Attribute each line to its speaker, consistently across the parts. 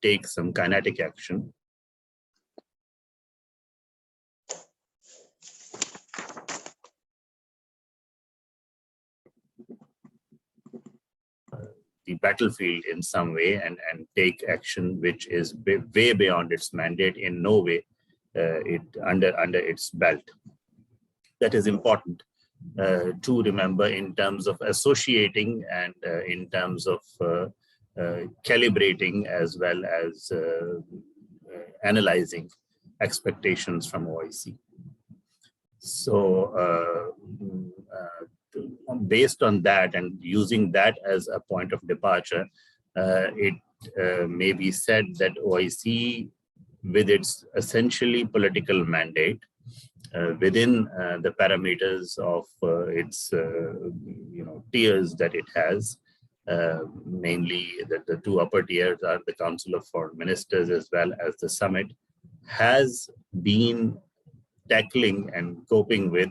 Speaker 1: take some kinetic action. The battlefield in some way and take action which is way beyond its mandate, in no way under its belt. That is important to remember in terms of associating and in terms of calibrating as well as analyzing expectations from OIC. So based on that and using that as a point of departure, it may be said that OIC, with its essentially political mandate, within the parameters of its tiers that it has, mainly the two upper tiers are the Council of Foreign Ministers as well as the Summit, has been tackling and coping with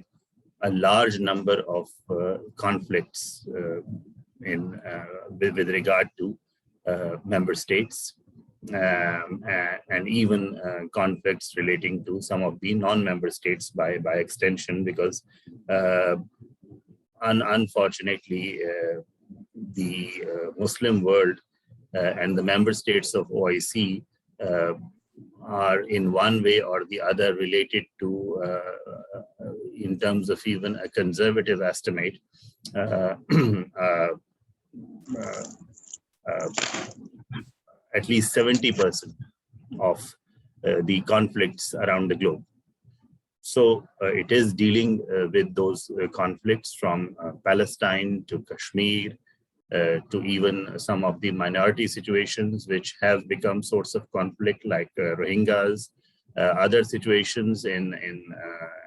Speaker 1: a large number of conflicts with regard to member states, and even conflicts relating to some of the non-member states by extension, because unfortunately the Muslim world and the member states of OIC are in one way or the other related to, in terms of even a conservative estimate, at least 70% of the conflicts around the globe. So it is dealing with those conflicts from Palestine to Kashmir, to even some of the minority situations which have become source of conflict, like Rohingyas, other situations in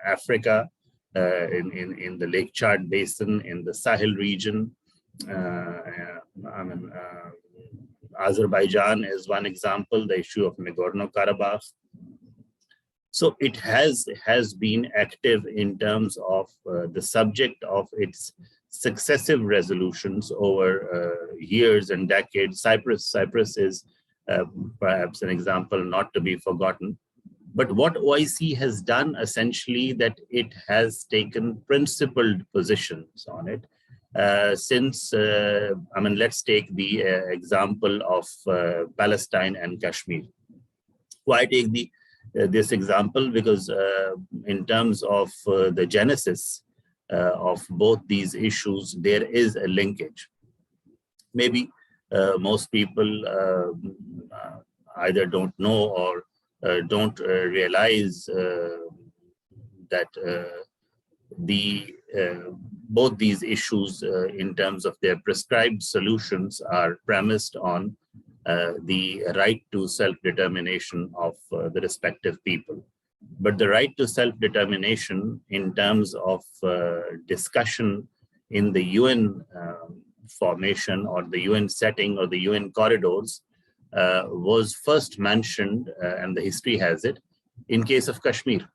Speaker 1: Africa, in the Lake Chad Basin, in the Sahel region. Azerbaijan is one example, the issue of Nagorno-Karabakh. So it has been active in terms of the subject of its successive resolutions over years and decades. Cyprus is perhaps an example not to be forgotten. But what OIC has done essentially, that it has taken principled positions on it. Since, let's take the example of Palestine and Kashmir. Why I take this example? Because in terms of the genesis of both these issues, there is a linkage. Maybe most people either don't know or don't realize that both these issues in terms of their prescribed solutions are premised on the right to self-determination of the respective people. But the right to self-determination in terms of discussion in the UN formation or the UN setting or the UN corridors was first mentioned, and the history has it, in case of Kashmir,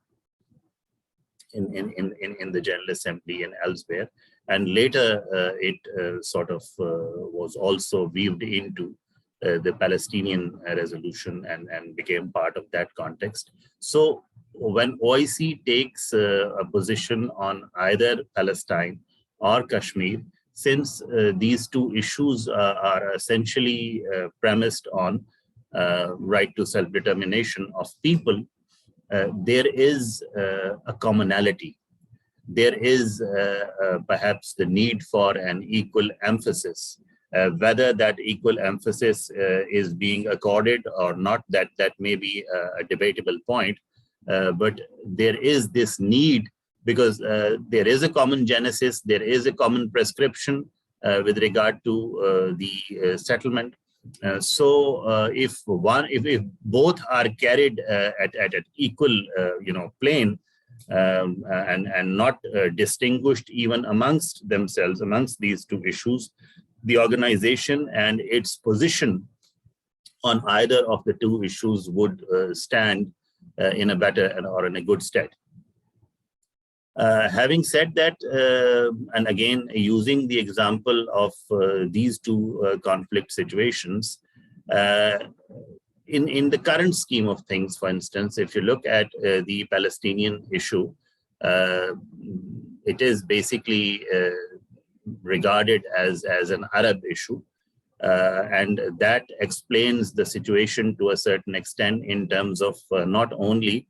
Speaker 1: in the General Assembly and elsewhere. And later it sort of was also weaved into the Palestinian resolution and became part of that context. So when OIC takes a position on either Palestine or Kashmir, since these two issues are essentially premised on right to self-determination of people, there is a commonality. There is perhaps the need for an equal emphasis. Whether that equal emphasis is being accorded or not, that may be a debatable point. But there is this need, because there is a common genesis, there is a common prescription with regard to the settlement. So if both are carried at an equal plane and not distinguished even amongst themselves, amongst these two issues, the organization and its position on either of the two issues would stand in a better or in a good stead. Having said that, and again, using the example of these two conflict situations, in the current scheme of things, for instance, if you look at the Palestinian issue, it is basically regarded as an Arab issue. And that explains the situation to a certain extent in terms of not only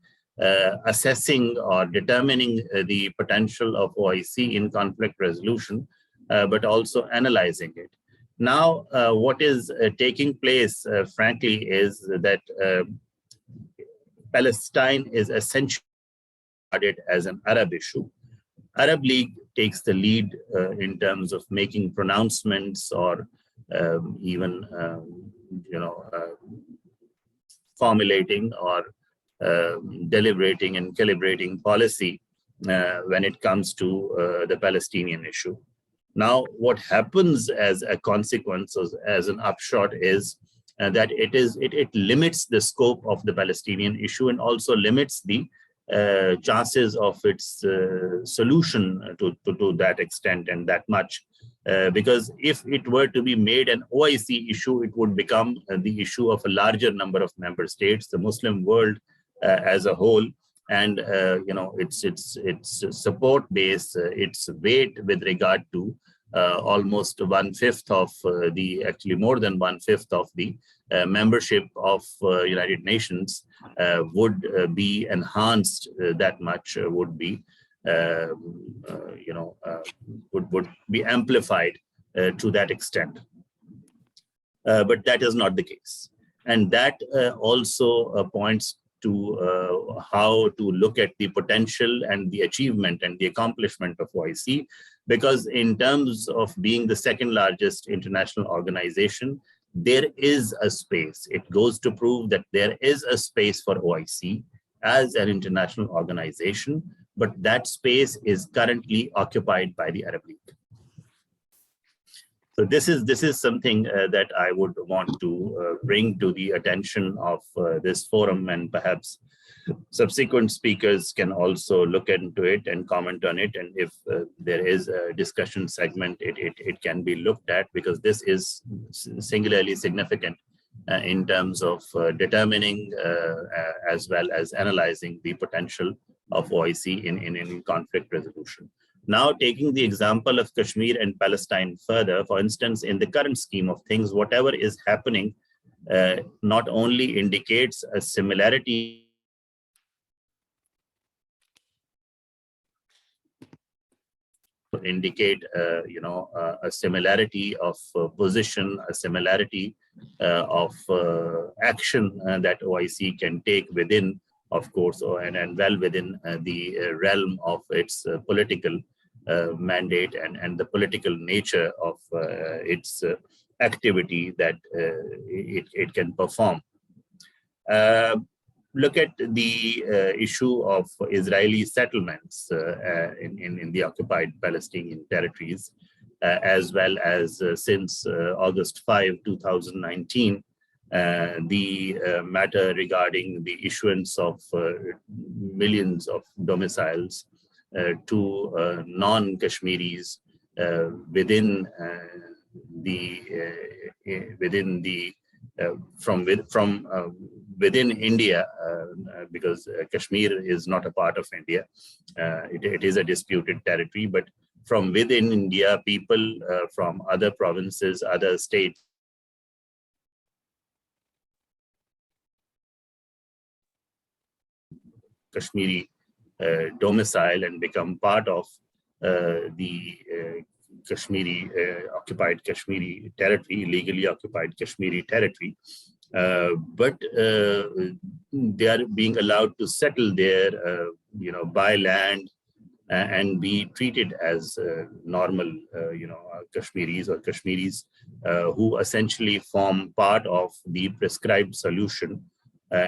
Speaker 1: assessing or determining the potential of OIC in conflict resolution, but also analyzing it. Now, what is taking place, frankly, is that Palestine is essentially regarded as an Arab issue. Arab League takes the lead in terms of making pronouncements or even, formulating or deliberating and calibrating policy when it comes to the Palestinian issue. Now, what happens as a consequence, as an upshot, is that it limits the scope of the Palestinian issue and also limits the chances of its solution to that extent and that much. Because if it were to be made an OIC issue, it would become the issue of a larger number of member states, the Muslim world as a whole, and its support base, its weight with regard to almost 1/5 of actually more than 1/5 of the membership of United Nations would be enhanced that much, would be would be amplified to that extent. But that is not the case. And that also points to how to look at the potential and the achievement and the accomplishment of OIC, because in terms of being the second largest international organization, there is a space. It goes to prove that there is a space for OIC as an international organization, but that space is currently occupied by the Arab League. So this is something that I would want to bring to the attention of this forum, and perhaps subsequent speakers can also look into it and comment on it. And if there is a discussion segment, it can be looked at, because this is singularly significant in terms of determining as well as analyzing the potential of OIC in conflict resolution. Now, taking the example of Kashmir and Palestine further, for instance, in the current scheme of things, whatever is happening not only indicates a similarity a similarity of position, a similarity of action that OIC can take within, of course, and well within the realm of its political mandate and the political nature of its activity that it can perform. Look at the issue of Israeli settlements in the occupied Palestinian territories, as well as since August 5, 2019, the matter regarding the issuance of millions of domiciles to non-Kashmiris within India, because Kashmir is not a part of India. It is a disputed territory, but from within India, people from other provinces, other states, Kashmiri domicile and become part of the Kashmiri occupied Kashmiri territory, legally occupied Kashmiri territory. But they are being allowed to settle there, buy land and be treated as normal, Kashmiris or Kashmiris who essentially form part of the prescribed solution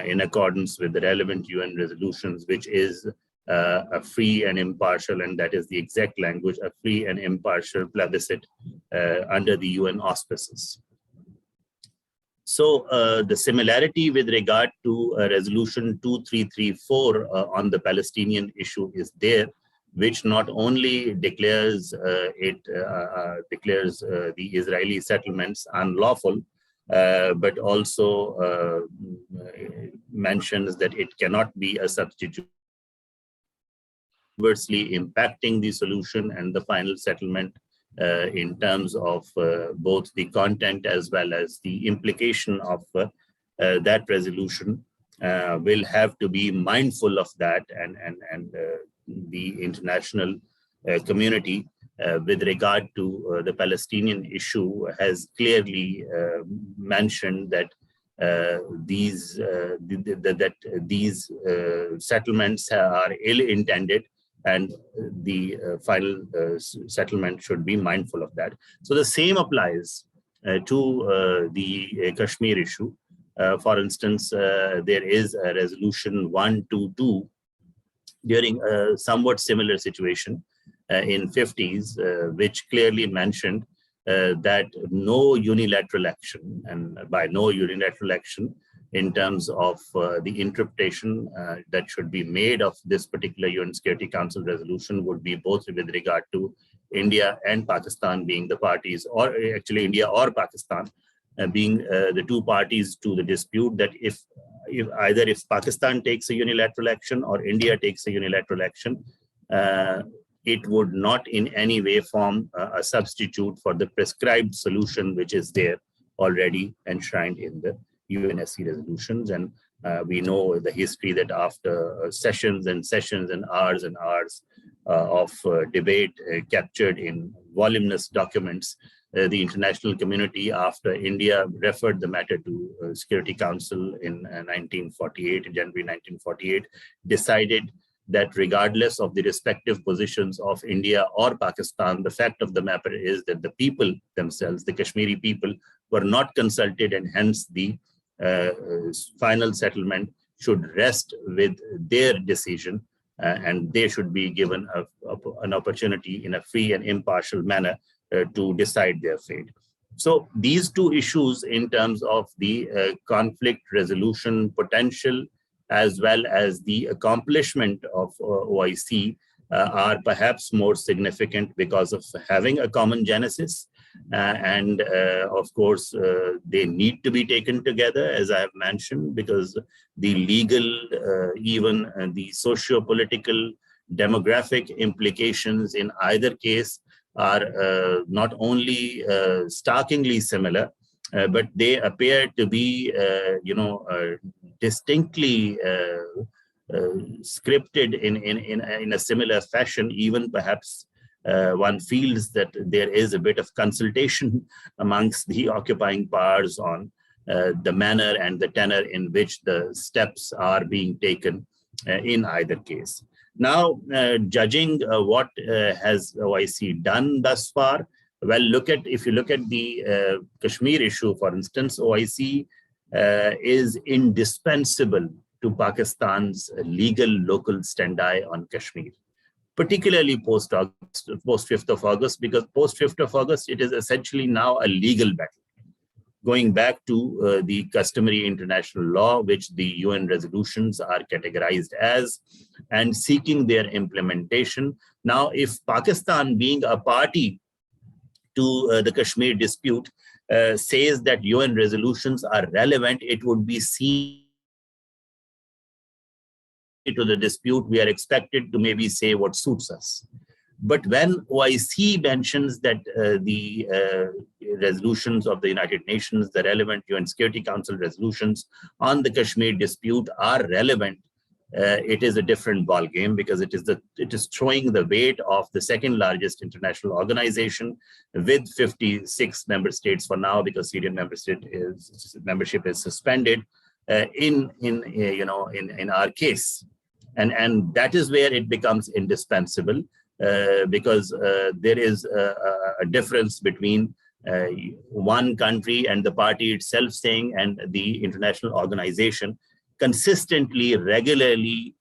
Speaker 1: in accordance with the relevant UN resolutions, which is a free and impartial, and that is the exact language, a free and impartial plebiscite under the UN auspices. So the similarity with regard to Resolution 2334 on the Palestinian issue is there, which not only declares the Israeli settlements unlawful, but also mentions that it cannot be a substitute, adversely impacting the solution and the final settlement in terms of both the content as well as the implication of that resolution. Will have to be mindful of that, and the international community with regard to the Palestinian issue has clearly mentioned that these settlements are ill-intended, and the final settlement should be mindful of that. So the same applies to the Kashmir issue. For instance, there is a resolution 122 during a somewhat similar situation in 50s, which clearly mentioned that no unilateral action, and by no unilateral action, in terms of the interpretation that should be made of this particular UN Security Council resolution would be both with regard to India and Pakistan being the parties, or actually India or Pakistan being the two parties to the dispute, that if Pakistan takes a unilateral action or India takes a unilateral action, it would not in any way form a substitute for the prescribed solution which is there already enshrined in the UNSC resolutions. And we know the history that after sessions and sessions and hours of debate captured in voluminous documents, the international community, after India referred the matter to Security Council in 1948, January 1948, decided that regardless of the respective positions of India or Pakistan, the fact of the matter is that the people themselves, the Kashmiri people, were not consulted, and hence the final settlement should rest with their decision, and they should be given an opportunity in a free and impartial manner to decide their fate. So these two issues in terms of the conflict resolution potential as well as the accomplishment of OIC are perhaps more significant because of having a common genesis. And of course, they need to be taken together, as I have mentioned, because the legal, even the socio-political, demographic implications in either case are not only starkingly similar, but they appear to be, distinctly scripted in a similar fashion. Even perhaps one feels that there is a bit of consultation amongst the occupying powers on the manner and the tenor in which the steps are being taken in either case. Now, judging what has OIC done thus far, well, if you look at the Kashmir issue, for instance, OIC is indispensable to Pakistan's legal local standi on Kashmir, particularly post 5th of August, because post 5th of August, it is essentially now a legal battle, going back to the customary international law, which the UN resolutions are categorized as, and seeking their implementation. Now, if Pakistan, being a party to the Kashmir dispute, says that UN resolutions are relevant, it would be seen to the dispute, we are expected to maybe say what suits us. But when OIC mentions that the resolutions of the United Nations, the relevant UN Security Council resolutions on the Kashmir dispute are relevant, it is a different ballgame, because it is throwing the weight of the second largest international organization with 56 member states for now, because Syrian membership is suspended in our case, and that is where it becomes indispensable. Because there is a difference between one country and the party itself saying, and the international organization consistently, regularly,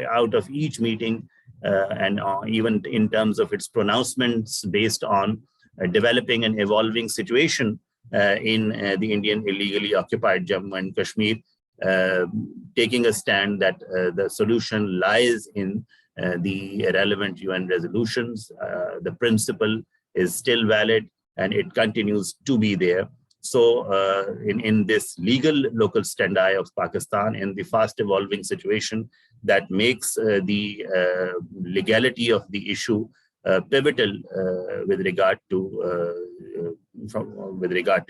Speaker 1: out of each meeting, and even in terms of its pronouncements based on a developing and evolving situation in the Indian illegally occupied Jammu and Kashmir, taking a stand that the solution lies in the relevant UN resolutions. The principle is still valid and it continues to be there. So in this legal local standi of Pakistan, in the fast evolving situation that makes the legality of the issue pivotal with regard to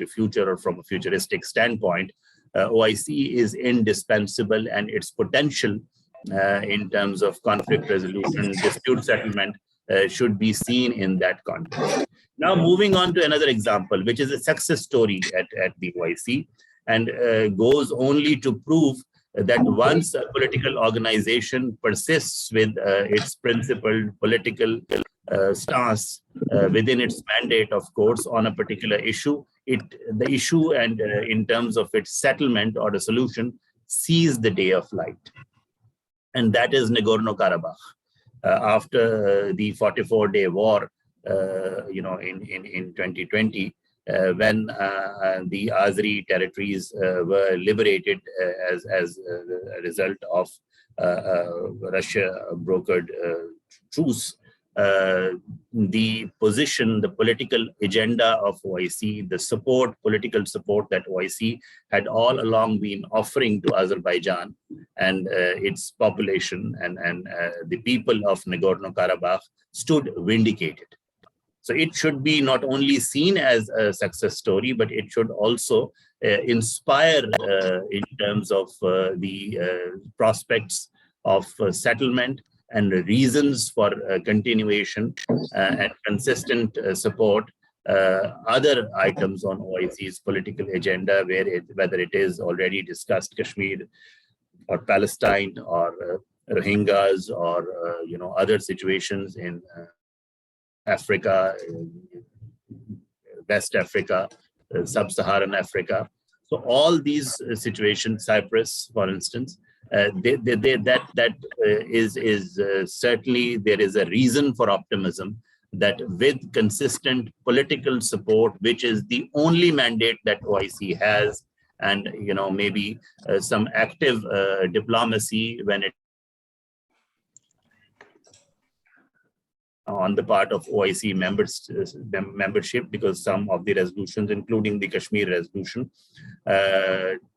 Speaker 1: future or from a futuristic standpoint, OIC is indispensable, and its potential in terms of conflict resolution, dispute settlement should be seen in that context. Now, moving on to another example, which is a success story at the OIC, and goes only to prove that once a political organization persists with its principled political stance within its mandate, of course, on a particular issue, the issue and in terms of its settlement or the solution sees the day of light. And that is Nagorno-Karabakh. After the 44-day war, in 2020, when the Azeri territories were liberated as a result of Russia brokered truce, the position, the political agenda of OIC, the political support that OIC had all along been offering to Azerbaijan and its population and the people of Nagorno-Karabakh stood vindicated. So it should be not only seen as a success story, but it should also inspire in terms of the prospects of settlement and reasons for continuation and consistent support other items on OIC's political agenda, whether it is already discussed Kashmir or Palestine or Rohingyas or other situations in Africa, West Africa, Sub-Saharan Africa. So all these situations, Cyprus, for instance, is certainly there is a reason for optimism that with consistent political support, which is the only mandate that OIC has, and maybe some active diplomacy when it on the part of OIC membership, because some of the resolutions, including the Kashmir resolution,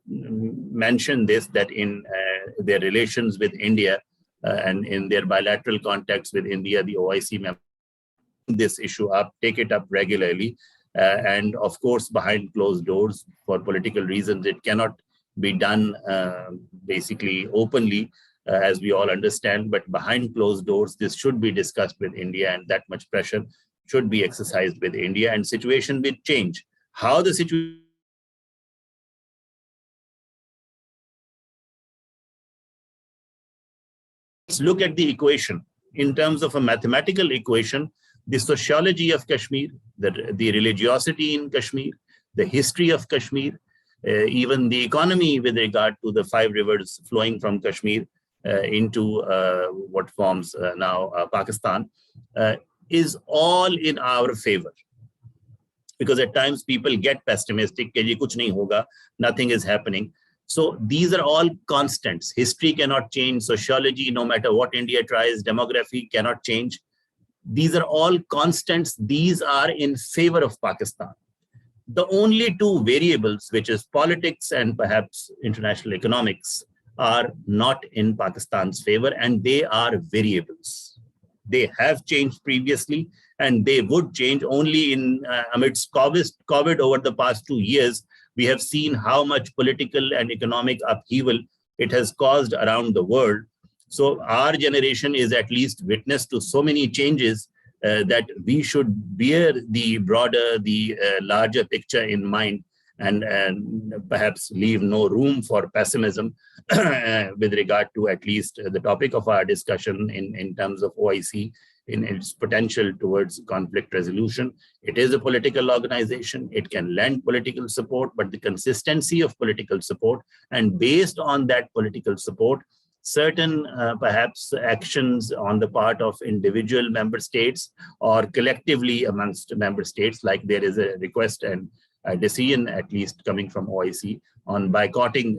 Speaker 1: mention this, that in their relations with India and in their bilateral contacts with India, the OIC members this issue up, take it up regularly, and of course behind closed doors for political reasons. It cannot be done basically openly, as we all understand, but behind closed doors, this should be discussed with India, and that much pressure should be exercised with India, and situation will change. How the situation Let's look at the equation. In terms of a mathematical equation, the sociology of Kashmir, the religiosity in Kashmir, the history of Kashmir, even the economy with regard to the 5 rivers flowing from Kashmir into what forms now Pakistan, is all in our favor. Because at times people get pessimistic, कि ये कुछ नहीं होगा, nothing is happening. So these are all constants. History cannot change, sociology, no matter what India tries, demography cannot change. These are all constants. These are in favor of Pakistan. The only 2 variables, which is politics and perhaps international economics, are not in Pakistan's favor, and they are variables. They have changed previously, and they would change only in amidst COVID over the past 2 years. We have seen how much political and economic upheaval it has caused around the world. So our generation is at least witness to so many changes that we should bear the broader, the larger picture in mind, and perhaps leave no room for pessimism with regard to at least the topic of our discussion in terms of OIC, in its potential towards conflict resolution. It is a political organization. It can lend political support, but the consistency of political support, and based on that political support, certain perhaps actions on the part of individual member states or collectively amongst member states, like there is a request and a decision at least coming from OIC on boycotting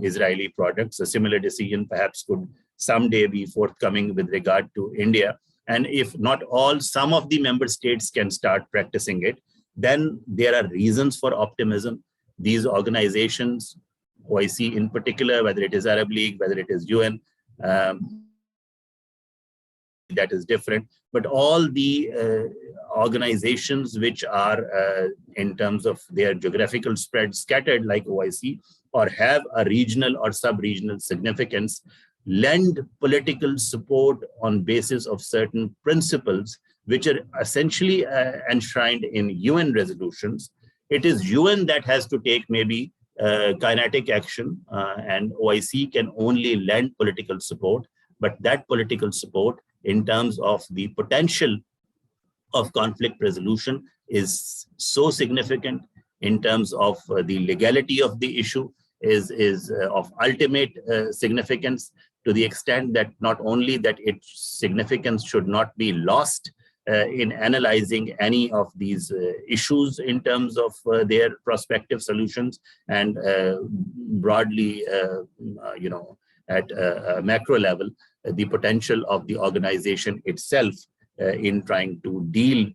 Speaker 1: Israeli products. A similar decision perhaps could someday be forthcoming with regard to India. And if not all, some of the member states can start practicing it. then there are reasons for optimism. These organizations, OIC in particular, whether it is Arab League, whether it is UN, that is different, but all the organizations which are in terms of their geographical spread scattered like OIC, or have a regional or sub-regional significance, lend political support on basis of certain principles which are essentially enshrined in UN resolutions. It is UN that has to take maybe kinetic action, and OIC can only lend political support, but that political support in terms of the potential of conflict resolution is so significant, in terms of the legality of the issue is of ultimate significance, to the extent that not only that its significance should not be lost in analyzing any of these issues in terms of their prospective solutions, and broadly, at a macro level, the potential of the organization itself in trying to deal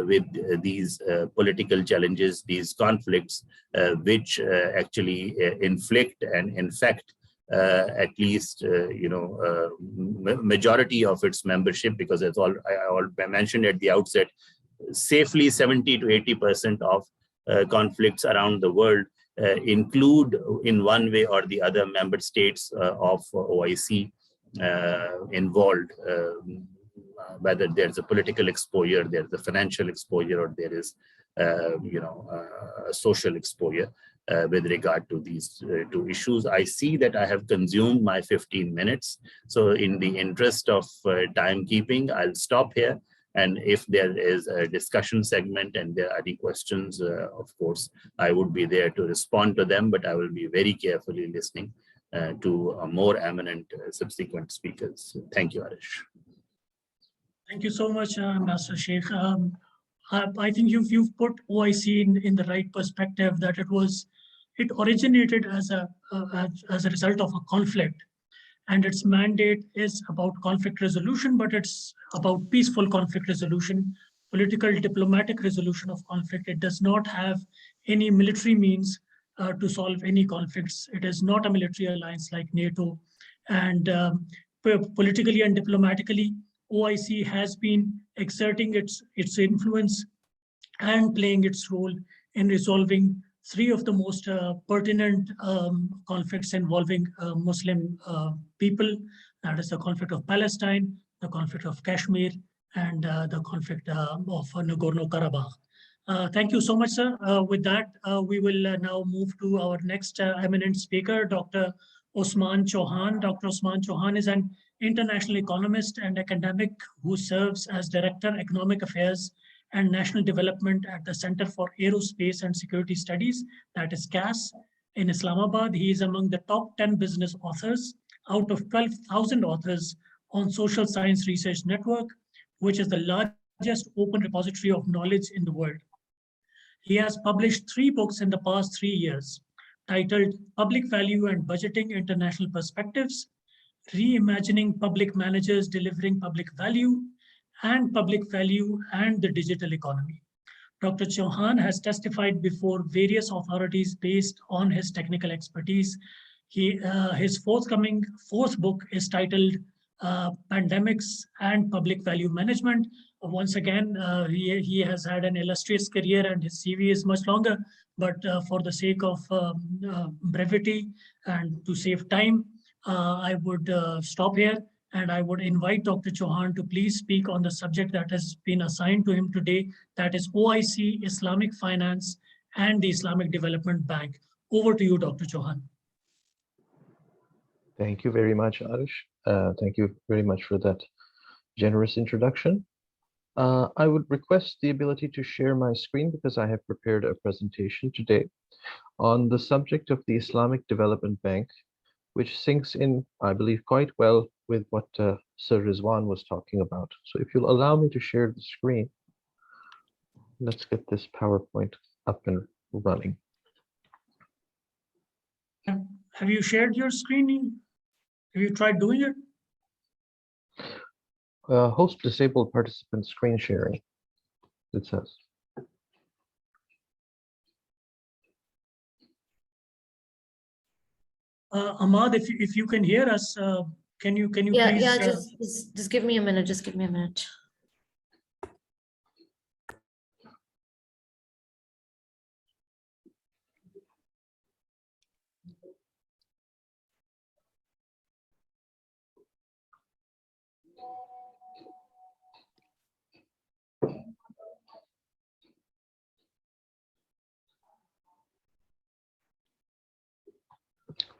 Speaker 1: with these political challenges, these conflicts, which actually inflict and infect at least majority of its membership, because as I mentioned at the outset, safely 70 to 80% of conflicts around the world include in one way or the other member states of OIC involved, whether there's a political exposure, there's a financial exposure, or there is social exposure with regard to these two issues. I see that I have consumed my 15 minutes. So in the interest of timekeeping, I'll stop here. And if there is a discussion segment and there are any questions, of course, I would be there to respond to them, but I will be very carefully listening to more eminent subsequent speakers. Thank you, Arish.
Speaker 2: Thank you so much, Master Sheikh. I think you've put OIC in the right perspective, that it originated as a result of a conflict, and its mandate is about conflict resolution, but it's about peaceful conflict resolution, political diplomatic resolution of conflict. It does not have any military means to solve any conflicts. It is not a military alliance like NATO, and politically and diplomatically, OIC has been exerting its influence and playing its role in resolving three of the most pertinent conflicts involving Muslim people. That is the conflict of Palestine, the conflict of Kashmir, and the conflict of Nagorno-Karabakh. Thank you so much, sir. With that, we will now move to our next eminent speaker, Dr. Osman Chauhan. Dr. Osman Chauhan is an international economist and academic who serves as Director, Economic Affairs and National Development at the Center for Aerospace and Security Studies, that is CAS, in Islamabad. He is among the top 10 business authors out of 12,000 authors on Social Science Research Network, which is the largest open repository of knowledge in the world. He has published 3 books in the past 3 years, titled Public Value and Budgeting International Perspectives, Reimagining Public Managers Delivering Public Value, and Public Value and the Digital Economy. Dr. Chauhan has testified before various authorities based on his technical expertise. His forthcoming 4th book is titled Pandemics and Public Value Management. Once again, he has had an illustrious career and his CV is much longer, but for the sake of brevity and to save time, I would stop here, and I would invite Dr. Chauhan to please speak on the subject that has been assigned to him today, that is OIC, Islamic Finance, and the Islamic Development Bank. Over to you, Dr. Chauhan.
Speaker 3: Thank you very much, Arish. Thank you very much for that generous introduction. I would request the ability to share my screen because I have prepared a presentation today on the subject of the Islamic Development Bank, which sinks in, I believe, quite well with what Sir Rizwan was talking about. So if you'll allow me to share the screen, let's get this PowerPoint up and running.
Speaker 2: Have you shared your screen? Have you tried doing it?
Speaker 3: Host disabled participant screen sharing, it says.
Speaker 2: Ahmad, if you can hear us, can you
Speaker 4: Yeah,
Speaker 2: please?
Speaker 4: yeah, just give me a minute. Just give me a minute.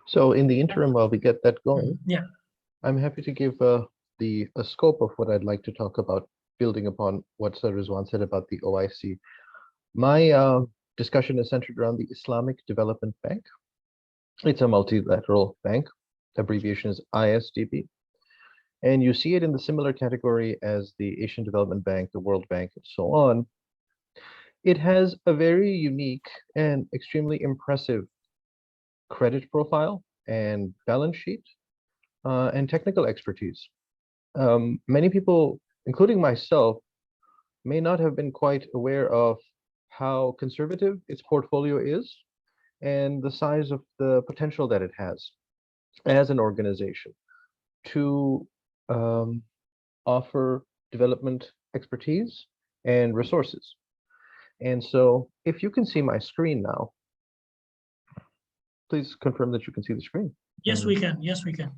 Speaker 3: So in the interim, while we get that going,
Speaker 2: Yeah.
Speaker 3: I'm happy to give a scope of what I'd like to talk about, building upon what Sir Rizwan said about the OIC. My discussion is centered around the Islamic Development Bank. It's a multilateral bank. Abbreviation is ISDB. And you see it in the similar category as the Asian Development Bank, the World Bank, and so on. It has a very unique and extremely impressive credit profile and balance sheet and technical expertise. Many people, including myself, may not have been quite aware of how conservative its portfolio is and the size of the potential that it has as an organization to offer development expertise and resources. And so if you can see my screen now, please confirm that you can see the screen.
Speaker 2: Yes, we can. Yes, we can.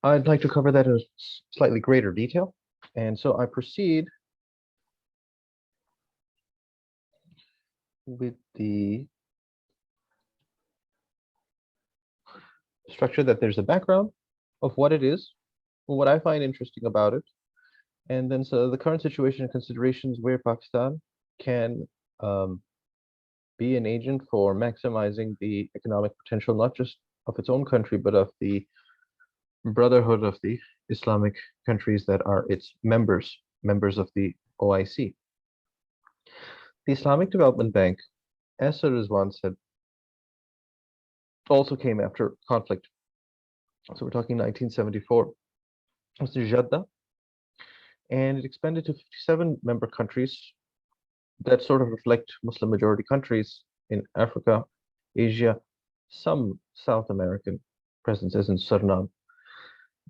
Speaker 3: I'd like to cover that in slightly greater detail. And so I proceed with the structure that there's a background of what it is, what I find interesting about it, and then so the current situation and considerations where Pakistan can be an agent for maximizing the economic potential, not just of its own country, but of the brotherhood of the Islamic countries that are its members of the OIC. The Islamic Development Bank, as Sir Rizwan said, also came after conflict. So we're talking 1974. It was in Jeddah, and it expanded to 57 member countries that sort of reflect Muslim majority countries in Africa, Asia, some South American presences in Suriname.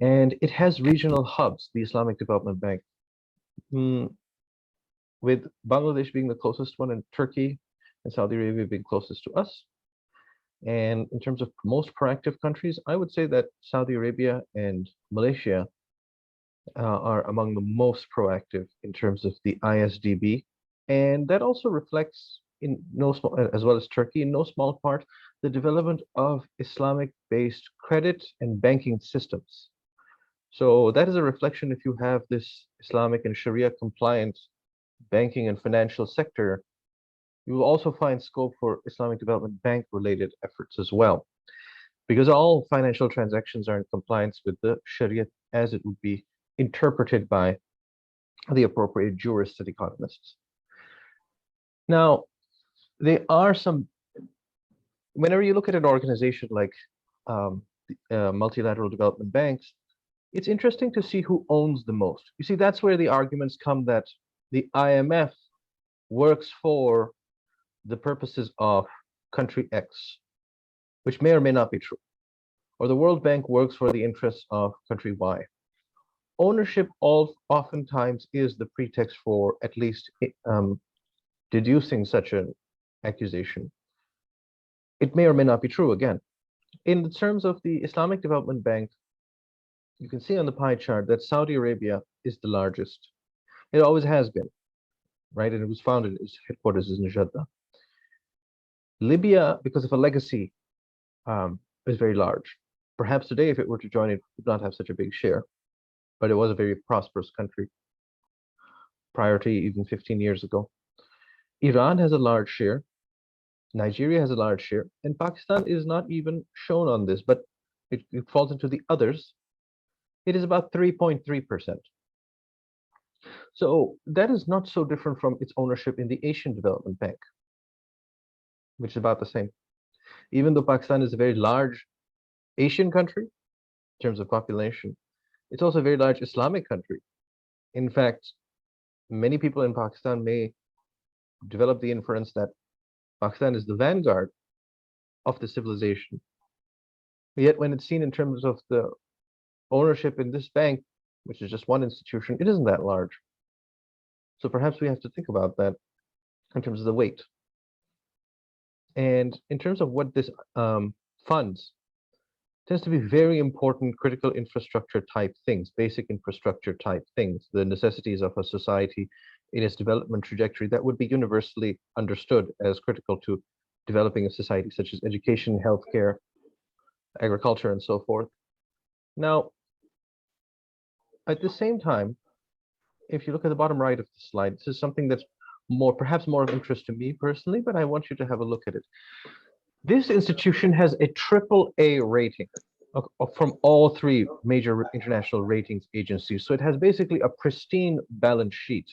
Speaker 3: And it has regional hubs, the Islamic Development Bank, with Bangladesh being the closest one, and Turkey and Saudi Arabia being closest to us. And in terms of most proactive countries, I would say that Saudi Arabia and Malaysia are among the most proactive in terms of the ISDB. And that also reflects, in no small, as well as Turkey, in no small part, the development of Islamic-based credit and banking systems. So that is a reflection. If you have this Islamic and Sharia compliant banking and financial sector, you will also find scope for Islamic Development Bank related efforts as well, because all financial transactions are in compliance with the Sharia as it would be interpreted by the appropriate jurists and economists. Now, there are some, whenever you look at an organization like multilateral development banks, it's interesting to see who owns the most. You see, that's where the arguments come that the IMF works for the purposes of country X, which may or may not be true, or the World Bank works for the interests of country Y. Ownership oftentimes is the pretext for at least deducing such an accusation. It may or may not be true again. In the terms of the Islamic Development Bank, you can see on the pie chart that Saudi Arabia is the largest. It always has been, right? And it was founded, its headquarters is in Jeddah. Libya, because of a legacy, is very large. Perhaps today, if it were to join, it would not have such a big share, but it was a very prosperous country prior to even 15 years ago. Iran has a large share. Nigeria has a large share, and Pakistan is not even shown on this, but it falls into the others. It is about 3.3%. So that is not so different from its ownership in the Asian Development Bank, which is about the same. Even though Pakistan is a very large Asian country in terms of population, it's also a very large Islamic country. In fact, many people in Pakistan may develop the inference that Pakistan is the vanguard of the civilization Yet when it's seen in terms of the ownership in this bank, which is just one institution, it isn't that large. So perhaps we have to think about that in terms of the weight. And in terms of what this funds, tends to be very important critical infrastructure type things, basic infrastructure type things, the necessities of a society in its development trajectory that would be universally understood as critical to developing a society, such as education, healthcare, agriculture, and so forth. Now, at the same time, if you look at the bottom right of the slide, this is something that's perhaps more of interest to me personally, but I want you to have a look at it. This institution has a AAA rating from all three major international ratings agencies. So it has basically a pristine balance sheet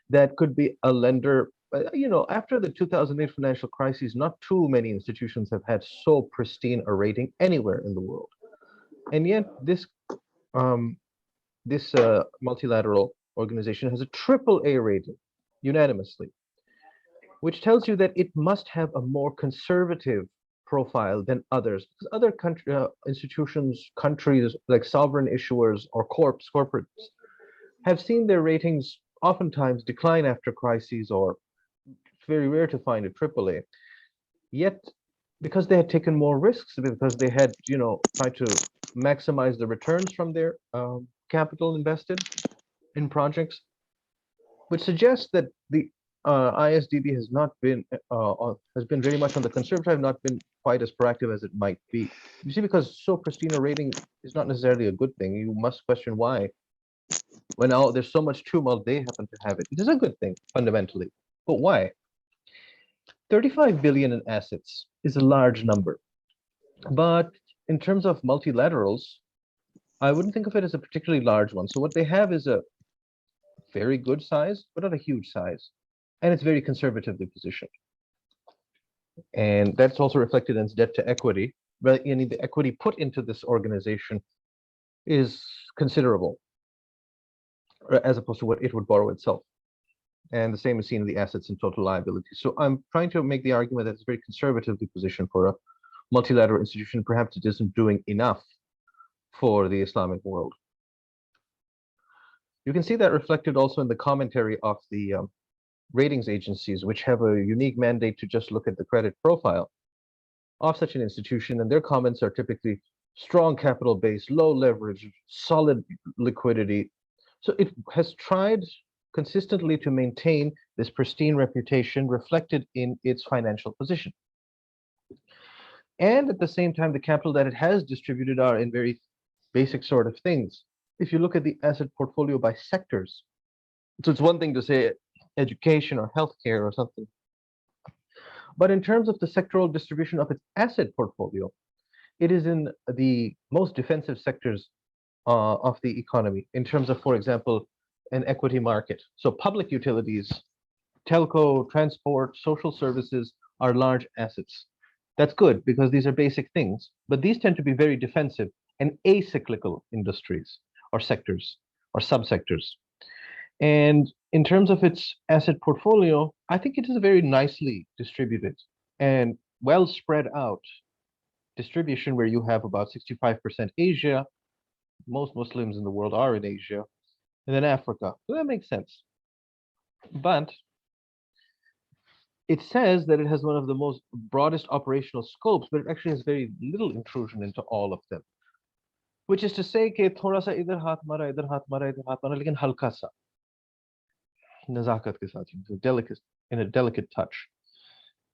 Speaker 3: that could be a lender. After the 2008 financial crisis, not too many institutions have had so pristine a rating anywhere in the world. And yet this multilateral organization has a AAA rating unanimously, which tells you that it must have a more conservative profile than others. Because other institutions, countries like sovereign issuers or corporates have seen their ratings oftentimes decline after crises, or it's very rare to find a AAA. Yet, because they had taken more risks, because they had, tried to maximize the returns from their capital invested in projects, which suggests that the ISDB has been very much on the conservative, not been quite as proactive as it might be. You see, because so pristine a rating is not necessarily a good thing. You must question why. When now there's so much tumult, they happen to have it. It is a good thing fundamentally, but why? 35 billion in assets is a large number, but in terms of multilaterals, I wouldn't think of it as a particularly large one. So what they have is a very good size, but not a huge size. And it's very conservatively positioned. And that's also reflected in its debt to equity. But the equity put into this organization is considerable, as opposed to what it would borrow itself. And the same is seen in the assets and total liabilities. So I'm trying to make the argument that it's very conservatively positioned for a multilateral institution. Perhaps it isn't doing enough for the Islamic world. You can see that reflected also in the commentary of the ratings agencies, which have a unique mandate to just look at the credit profile of such an institution. And their comments are typically strong capital base, low leverage, solid liquidity. So it has tried consistently to maintain this pristine reputation reflected in its financial position. And at the same time, the capital that it has distributed are in very basic sort of things. If you look at the asset portfolio by sectors, so it's one thing to say education or healthcare or something, but in terms of the sectoral distribution of its asset portfolio, it is in the most defensive sectors of the economy in terms of, for example, an equity market. So public utilities, telco, transport, social services are large assets. That's good because these are basic things, but these tend to be very defensive and acyclical industries or sectors or subsectors. And in terms of its asset portfolio, I think it is a very nicely distributed and well spread out distribution, where you have about 65% Asia. Most Muslims in the world are in Asia, and then Africa. So that makes sense. But it says that it has one of the most broadest operational scopes, but it actually has very little intrusion into all of them. Which is to say, कि थोड़ा सा इधर हाथ मारा, इधर हाथ मारा, इधर हाथ मारा, लेकिन हल्का सा, नजाकत के साथ, in a delicate touch.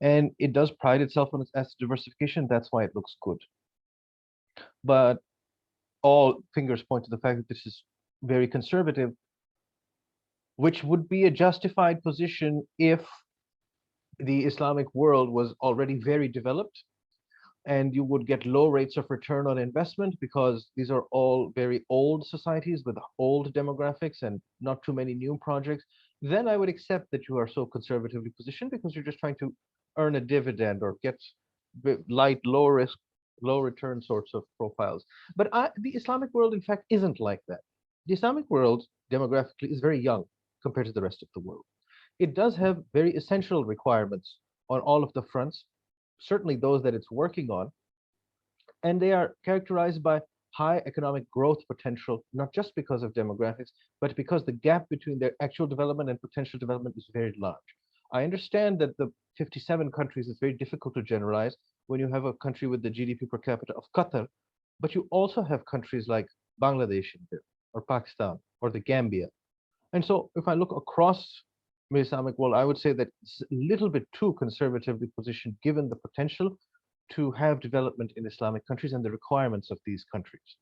Speaker 3: And it does pride itself on its asset diversification. That's why it looks good. But all fingers point to the fact that this is very conservative, which would be a justified position if the Islamic world was already very developed and you would get low rates of return on investment, because these are all very old societies with old demographics and not too many new projects. Then I would accept that you are so conservatively positioned because you're just trying to earn a dividend or get light, low risk, low return sorts of profiles. But the Islamic world, in fact, isn't like that. The Islamic world demographically is very young compared to the rest of the world. It does have very essential requirements on all of the fronts, certainly those that it's working on, And they are characterized by high economic growth potential, not just because of demographics, but because the gap between their actual development and potential development is very large. I understand that the 57 countries is very difficult to generalize when you have a country with the GDP per capita of Qatar, but you also have countries like Bangladesh in there, or Pakistan, or the Gambia. And so if I look across the Islamic world, I would say that it's a little bit too conservatively positioned given the potential to have development in Islamic countries and the requirements of these countries.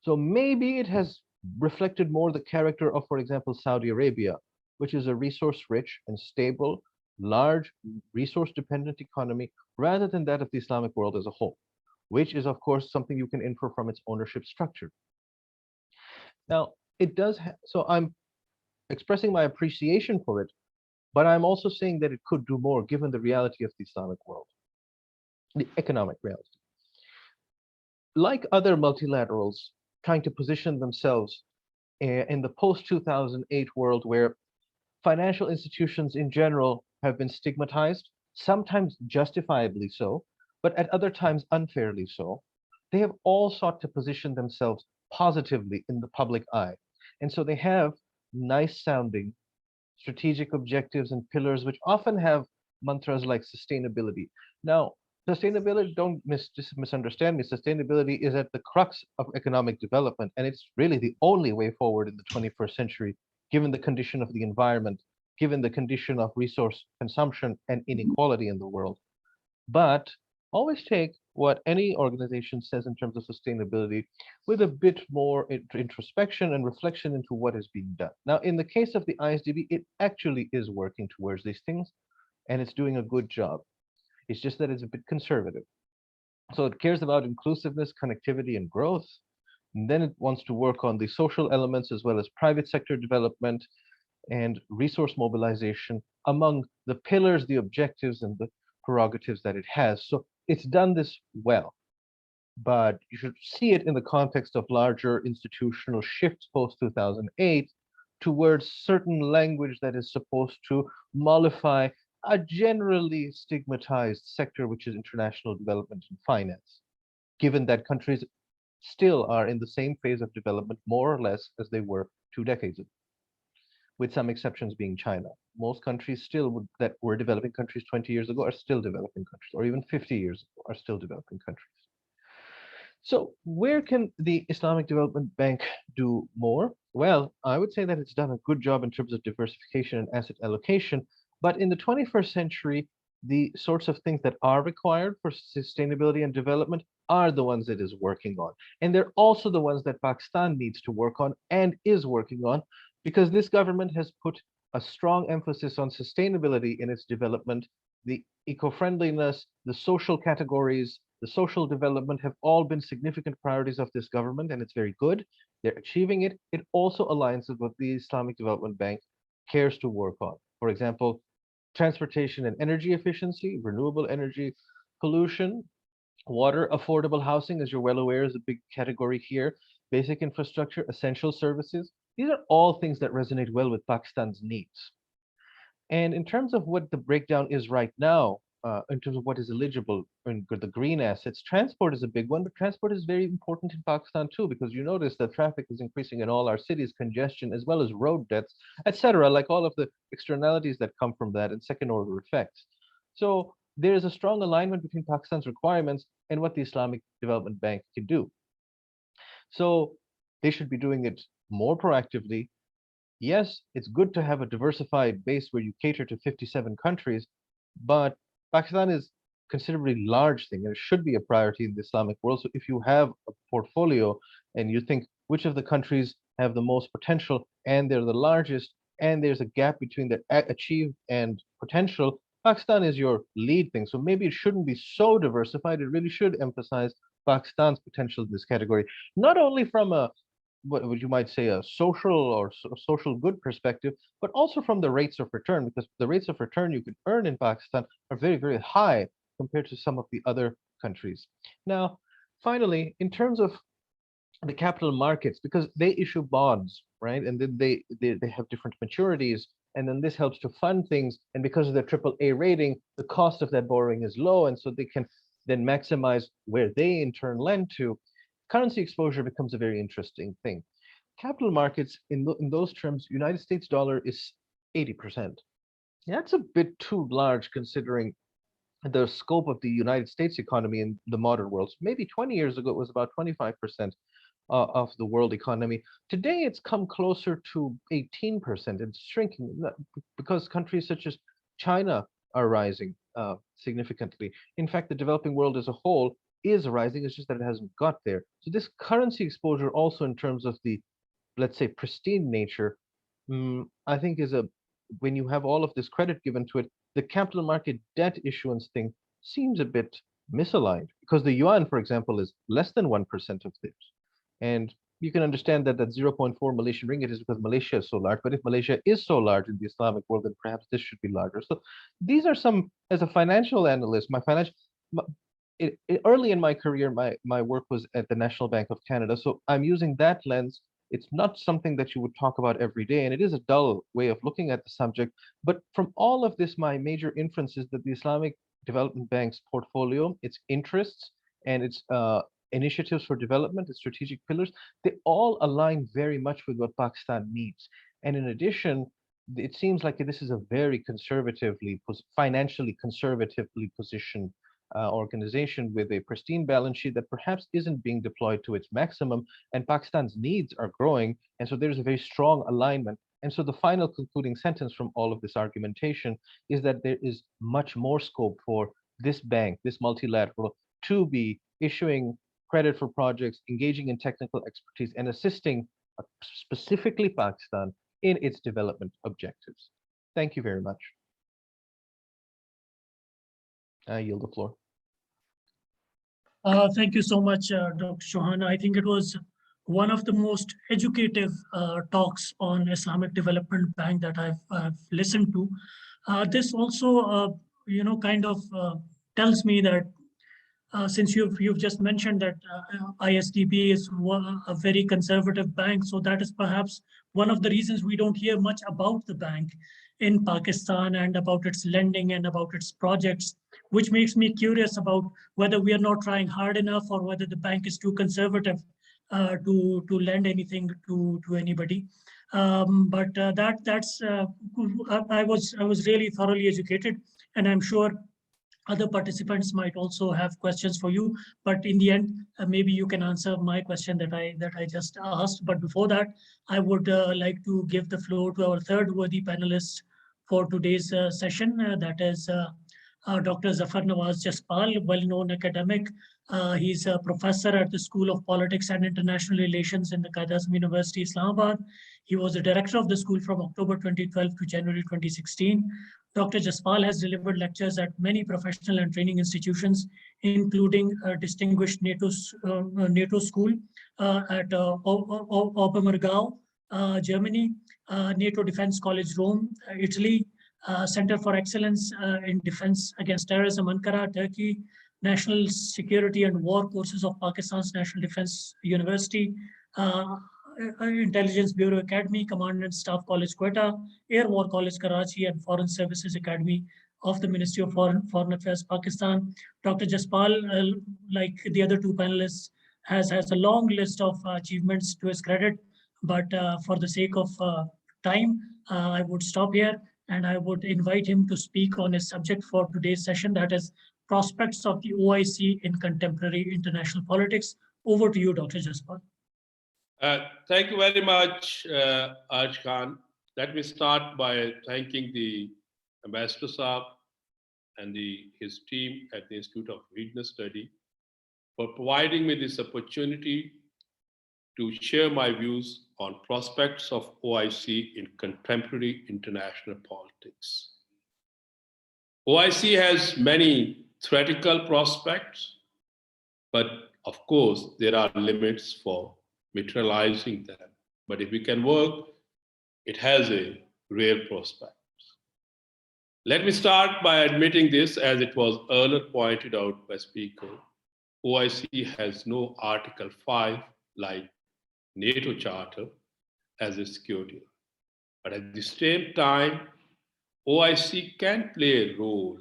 Speaker 3: So maybe it has reflected more the character of, for example, Saudi Arabia, which is a resource-rich and stable, large, resource-dependent economy, rather than that of the Islamic world as a whole, which is, of course, something you can infer from its ownership structure. Now, it does, so I'm expressing my appreciation for it, but I'm also saying that it could do more given the reality of the Islamic world, the economic reality. Like other multilaterals trying to position themselves in the post-2008 world where financial institutions in general have been stigmatized, sometimes justifiably so, but at other times unfairly so, they have all sought to position themselves positively in the public eye. And so they have nice sounding strategic objectives and pillars, which often have mantras like sustainability. Now, sustainability, don't misunderstand me, sustainability is at the crux of economic development, and it's really the only way forward in the 21st century, given the condition of the environment, given the condition of resource consumption and inequality in the world. But always take what any organization says in terms of sustainability with a bit more introspection and reflection into what is being done. Now, in the case of the ISDB, it actually is working towards these things, and it's doing a good job. It's just that it's a bit conservative. So it cares about inclusiveness, connectivity, and growth. And then it wants to work on the social elements as well as private sector development and resource mobilization among the pillars, the objectives, and the prerogatives that it has. So it's done this well, but you should see it in the context of larger institutional shifts post-2008 towards certain language that is supposed to mollify a generally stigmatized sector, which is international development and finance, given that countries still are in the same phase of development, more or less, as they were 2 decades ago, with some exceptions being China. Most countries still that were developing countries 20 years ago are still developing countries, or even 50 years ago are still developing countries. So where can the Islamic Development Bank do more? Well, I would say that it's done a good job in terms of diversification and asset allocation, but in the 21st century, the sorts of things that are required for sustainability and development are the ones it is working on. And they're also the ones that Pakistan needs to work on and is working on, because this government has put a strong emphasis on sustainability in its development. The eco-friendliness, the social categories, the social development have all been significant priorities of this government, and it's very good. They're achieving it. It also aligns with what the Islamic Development Bank cares to work on. For example, transportation and energy efficiency, renewable energy, pollution, water, affordable housing, as you're well aware, is a big category here, basic infrastructure, essential services. These are all things that resonate well with Pakistan's needs. And in terms of what the breakdown is right now, in terms of what is eligible in the green assets, transport is a big one, but transport is very important in Pakistan too, because you notice that traffic is increasing in all our cities, congestion, as well as road deaths, etc., like all of the externalities that come from that and second order effects. So there is a strong alignment between Pakistan's requirements and what the Islamic Development Bank can do. So they should be doing it more proactively. Yes, it's good to have a diversified base where you cater to 57 countries, but Pakistan is a considerably large thing and it should be a priority in the Islamic world. So if you have a portfolio and you think which of the countries have the most potential and they're the largest and there's a gap between the achieved and potential, Pakistan is your lead thing. So maybe it shouldn't be so diversified. It really should emphasize Pakistan's potential in this category, not only from a what you might say a social or social good perspective, but also from the rates of return, because the rates of return you can earn in Pakistan are very, very high compared to some of the other countries. Now, finally, in terms of the capital markets, because they issue bonds, right? And then they have different maturities, and then this helps to fund things. And because of their AAA rating, the cost of that borrowing is low, and so they can then maximize where they in turn lend to, currency exposure becomes a very interesting thing. Capital markets, in those terms, United States dollar is 80%. That's a bit too large considering the scope of the United States economy in the modern world. Maybe 20 years ago, it was about 25% of the world economy. Today, it's come closer to 18%. It's shrinking because countries such as China are rising significantly. In fact, the developing world as a whole is rising. It's just that it hasn't got there. So this currency exposure also in terms of the, let's say, pristine nature, I think is when you have all of this credit given to it, the capital market debt issuance thing seems a bit misaligned because the yuan, for example, is less than 1% of this. And you can understand that that 0.4 Malaysian ringgit is because Malaysia is so large. But if Malaysia is so large in the Islamic world, then perhaps this should be larger. So these are some, as a financial analyst, early in my career, my work was at the National Bank of Canada. So I'm using that lens. It's not something that you would talk about every day, and it is a dull way of looking at the subject. But from all of this, my major inference is that the Islamic Development Bank's portfolio, its interests, and its initiatives for development, its strategic pillars, they all align very much with what Pakistan needs. And in addition, it seems like this is a very financially conservatively positioned organization with a pristine balance sheet that perhaps isn't being deployed to its maximum, and Pakistan's needs are growing, and so there's a very strong alignment. And so the final concluding sentence from all of this argumentation is that there is much more scope for this bank, this multilateral, to be issuing credit for projects, engaging in technical expertise, and assisting specifically Pakistan in its development objectives. Thank you very much. I yield the floor.
Speaker 2: Thank you so much, Dr. Chauhan. I think it was one of the most educative talks on Islamic Development Bank that I've listened to. This also, kind of tells me that since you've just mentioned that ISDB is a very conservative bank, so that is perhaps one of the reasons we don't hear much about the bank in Pakistan and about its lending and about its projects, which makes me curious about whether we are not trying hard enough or whether the bank is too conservative to lend anything to anybody. I was really thoroughly educated, and I'm sure other participants might also have questions for you, but in the end, maybe you can answer my question that I just asked. But before that, I would like to give the floor to our third worthy panelist for today's session. That is Dr. Zafar Nawaz Jaspal, well-known academic. He's a professor at the School of Politics and International Relations in the Qasim University, Islamabad. He was the director of the school from October 2012 to January 2016. Dr. Jaspal has delivered lectures at many professional and training institutions, including a distinguished NATO school at Obermurgau, Germany, NATO Defense College, Rome, Italy, Center for Excellence in Defense Against Terrorism, Ankara, Turkey, National Security and War Courses of Pakistan's National Defense University, Intelligence Bureau Academy, Command and Staff College, Quetta, Air War College, Karachi, and Foreign Services Academy of the Ministry of Foreign Affairs, Pakistan. Dr. Jaspal, like the other two panelists, has a long list of achievements to his credit, but for the sake of time, I would stop here and I would invite him to speak on his subject for today's session, that is prospects of the OIC in contemporary international politics. Over to you, Dr. Jaspal.
Speaker 5: Thank you very much, Aj Khan. Let me start by thanking the Ambassador Saab and his team at the Institute of Regional Study for providing me this opportunity to share my views on prospects of OIC in contemporary international politics. OIC has many theoretical prospects, but of course, there are limits for materializing them. But if we can work, it has a real prospect. Let me start by admitting this, as it was earlier pointed out by speaker. OIC has no Article 5 like NATO Charter as a security. But at the same time, OIC can play a role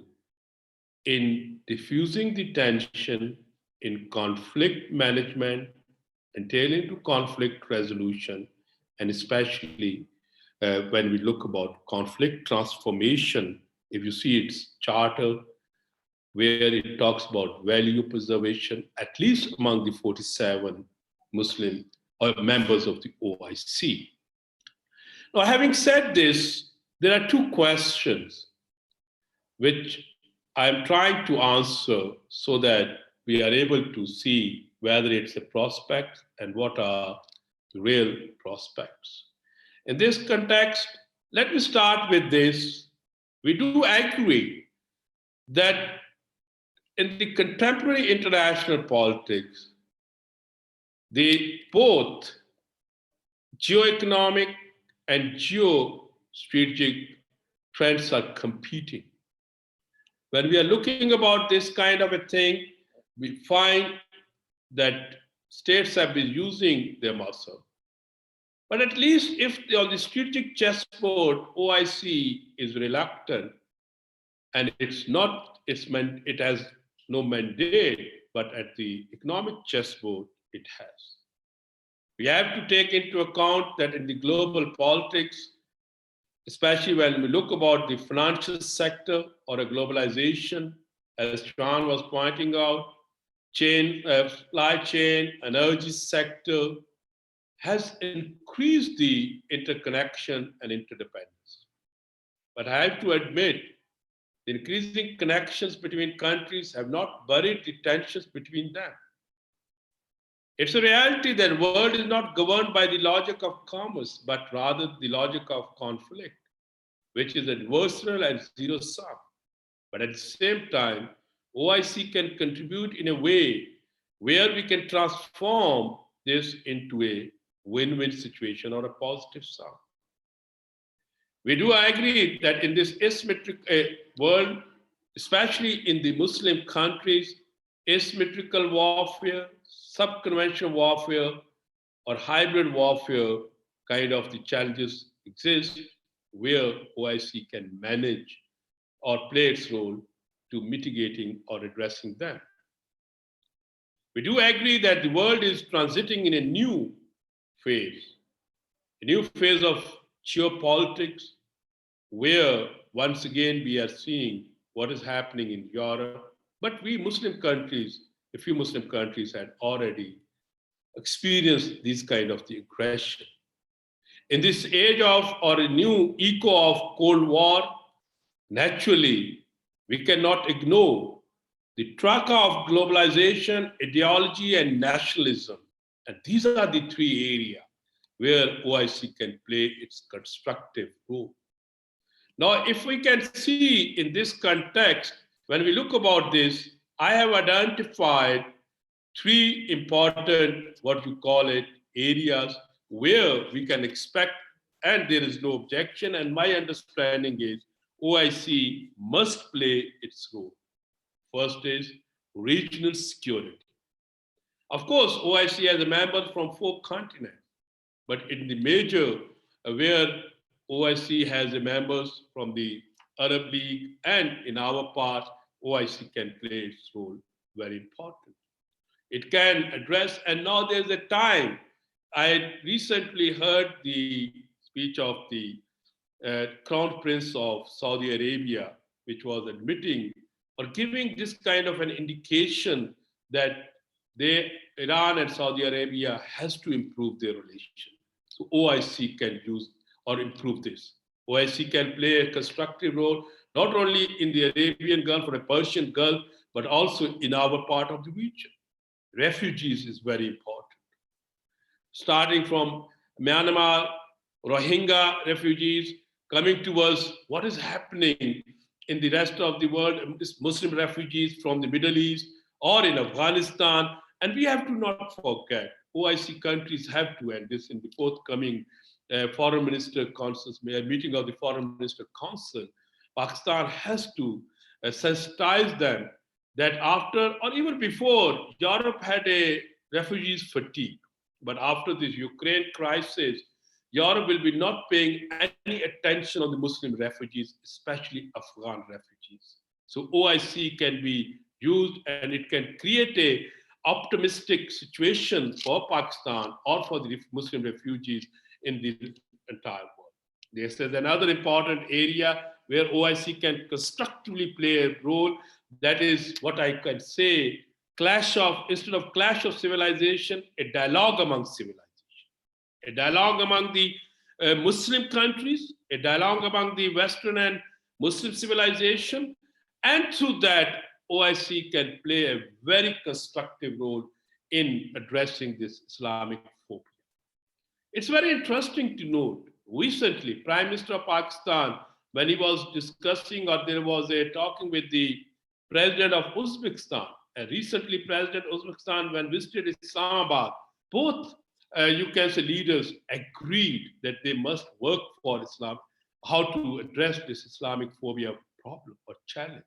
Speaker 5: in diffusing the tension in conflict management, entailing to conflict resolution, and especially when we look about conflict transformation, if you see its charter, where it talks about value preservation, at least among the 47 Muslim or members of the OIC. Now, having said this, there are two questions which I'm trying to answer so that we are able to see whether it's a prospect and what are the real prospects. In this context, let me start with this. We do agree that in the contemporary international politics, both geoeconomic and geostrategic trends are competing. When we are looking about this kind of a thing, we find that states have been using their muscle. But at least if on the strategic chessboard, OIC is reluctant and it has no mandate, but at the economic chessboard, it has. We have to take into account that in the global politics, especially when we look about the financial sector or a globalization, as Sean was pointing out, supply chain, energy sector has increased the interconnection and interdependence. But I have to admit, the increasing connections between countries have not buried the tensions between them. It's a reality that the world is not governed by the logic of commerce, but rather the logic of conflict, which is adversarial and zero-sum. But at the same time, OIC can contribute in a way where we can transform this into a win-win situation or a positive sum. We do agree that in this asymmetric world, especially in the Muslim countries, asymmetrical warfare, subconventional warfare, or hybrid warfare kind of the challenges exist where OIC can manage or play its role to mitigating or addressing them. We do agree that the world is transiting in a new phase of geopolitics, where once again we are seeing what is happening in Europe. But we Muslim countries, a few Muslim countries had already experienced this kind of the aggression. In this age of, or a new echo of Cold War, naturally, we cannot ignore the track of globalization, ideology, and nationalism. And these are the three areas where OIC can play its constructive role. Now, if we can see in this context, when we look about this, I have identified three important, what you call it, areas where we can expect, and there is no objection, and my understanding is OIC must play its role. First is regional security. Of course, OIC has a member from 4 continents, but in the major, where OIC has a members from the Arab League, and in our part, OIC can play its role very important. It can address, and now there's a time. I recently heard the speech of the Crown Prince of Saudi Arabia, which was admitting or giving this kind of an indication that Iran and Saudi Arabia has to improve their relation. So OIC can use or improve this. OIC can play a constructive role, not only in the Arabian Gulf or the Persian Gulf, but also in our part of the region. Refugees is very important. Starting from Myanmar, Rohingya refugees, coming to us, what is happening in the rest of the world, Muslim refugees from the Middle East or in Afghanistan. And we have to not forget, OIC countries have to, and this in the forthcoming Foreign Minister Council, meeting of the Foreign Minister Council, Pakistan has to sensitize them that after, or even before, Europe had a refugees fatigue. But after this Ukraine crisis, Europe will be not paying any attention on the Muslim refugees, especially Afghan refugees. So OIC can be used, and it can create a optimistic situation for Pakistan or for the Muslim refugees in the entire world. This is another important area where OIC can constructively play a role. That is what I can say, instead of clash of civilization, a dialogue among civilization, a dialogue among the Muslim countries, a dialogue among the Western and Muslim civilization, and through that, OIC can play a very constructive role in addressing this Islamic phobia. It's very interesting to note, recently, Prime Minister of Pakistan, when he was discussing, or there was a talking with the President of Uzbekistan, recently President of Uzbekistan, when visited Islamabad, both you can say leaders agreed that they must work for Islam, how to address this Islamic phobia problem or challenge.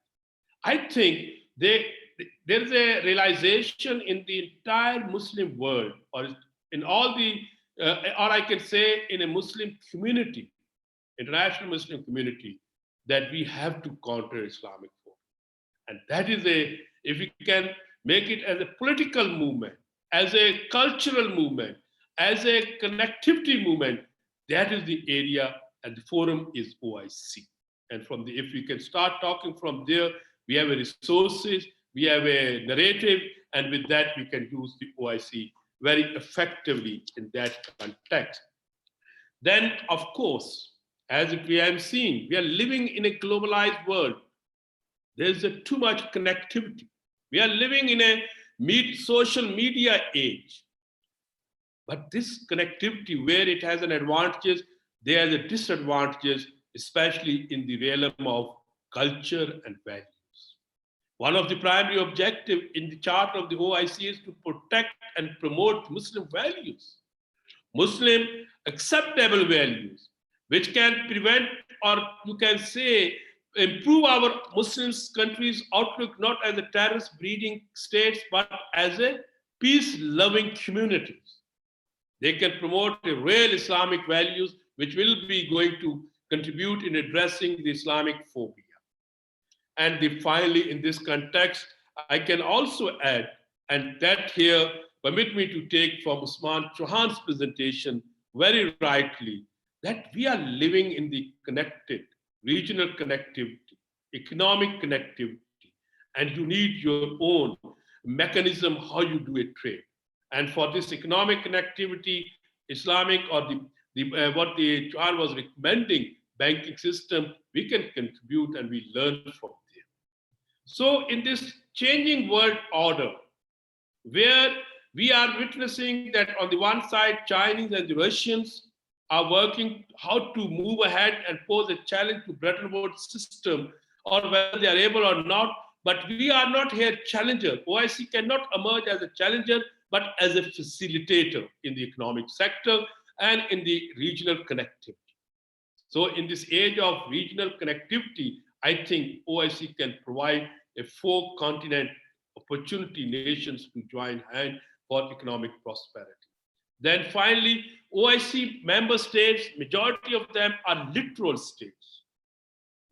Speaker 5: I think there's a realization in the entire Muslim world, or in all the, or I can say in a Muslim community, international Muslim community, that we have to counter Islamic phobia. And that is if we can make it as a political movement, as a cultural movement, as a connectivity movement, that is the area, and the forum is OIC. And if we can start talking from there, we have a resources, we have a narrative, and with that we can use the OIC very effectively in that context. Then, of course, as we have seen, we are living in a globalized world. There's too much connectivity. We are living in a social media age. But this connectivity, where it has an advantage, there are the disadvantages, especially in the realm of culture and values. One of the primary objectives in the charter of the OIC is to protect and promote Muslim values, Muslim acceptable values, which can prevent, or you can say, improve our Muslim countries' outlook not as a terrorist breeding states, but as a peace-loving communities. They can promote a real Islamic values, which will be going to contribute in addressing the Islamic phobia. And finally, in this context, I can also add, and that here, permit me to take from Usman Chauhan's presentation very rightly, that we are living in the connected, regional connectivity, economic connectivity, and you need your own mechanism how you do a trade. And for this economic connectivity, Islamic, or what the Chauhan was recommending, banking system, we can contribute and we learn from there. So in this changing world order, where we are witnessing that on the one side, Chinese and the Russians are working how to move ahead and pose a challenge to Bretton Woods system, or whether they are able or not, but we are not here challenger. OIC cannot emerge as a challenger, but as a facilitator in the economic sector and in the regional connectivity. So in this age of regional connectivity, I think OIC can provide a 4-continent opportunity nations to join hands for economic prosperity. Then finally, OIC member states, majority of them are littoral states.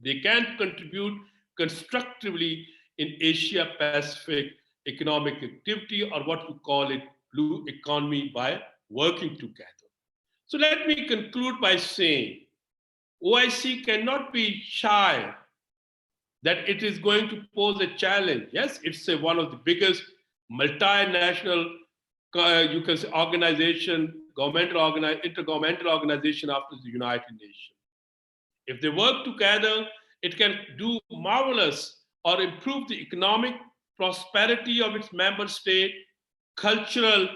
Speaker 5: They can contribute constructively in Asia-Pacific economic activity, or what we call it, blue economy, by working together. So let me conclude by saying, OIC cannot be shy that it is going to pose a challenge. Yes, it's one of the biggest multinational, you can say, organization, intergovernmental organization after the United Nations. If they work together, it can do marvelous or improve the economic prosperity of its member state, cultural,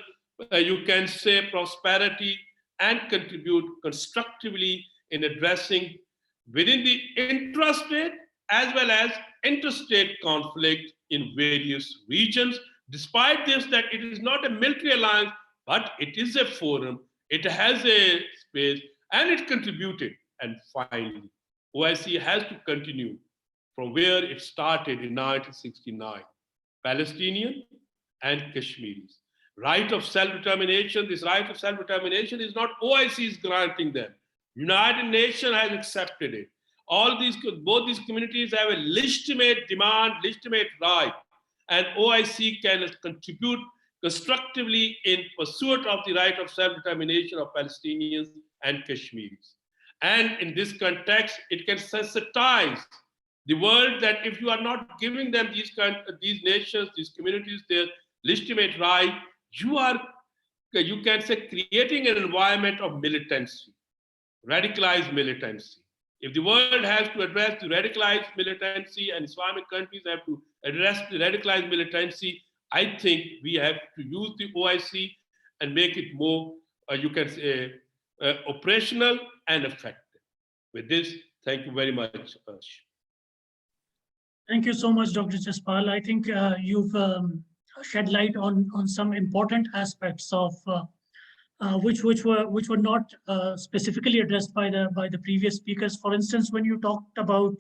Speaker 5: you can say, prosperity, and contribute constructively in addressing within the intrastate as well as interstate conflict in various regions. Despite this, that it is not a military alliance, but it is a forum, it has a space, and it contributed. And finally, OIC has to continue from where it started in 1969, Palestinian and Kashmiris. Right of self-determination, this right of self-determination is not OIC's granting them. United Nations has accepted it. Both these communities have a legitimate demand, legitimate right. and OIC can contribute constructively in pursuit of the right of self-determination of Palestinians and Kashmiris. And in this context, it can sensitize the world that if you are not giving them these nations, these communities, their legitimate right, you can say, creating an environment of militancy, radicalized militancy. If the world has to address the radicalized militancy and Islamic countries have to address the radicalized militancy, I think we have to use the OIC and make it more, you can say, operational and effective. With this, thank you very much, Arsh.
Speaker 2: Thank you so much, Dr. Jaspal. I think you've shed light on some important aspects of which were not specifically addressed by the previous speakers. For instance, when you talked about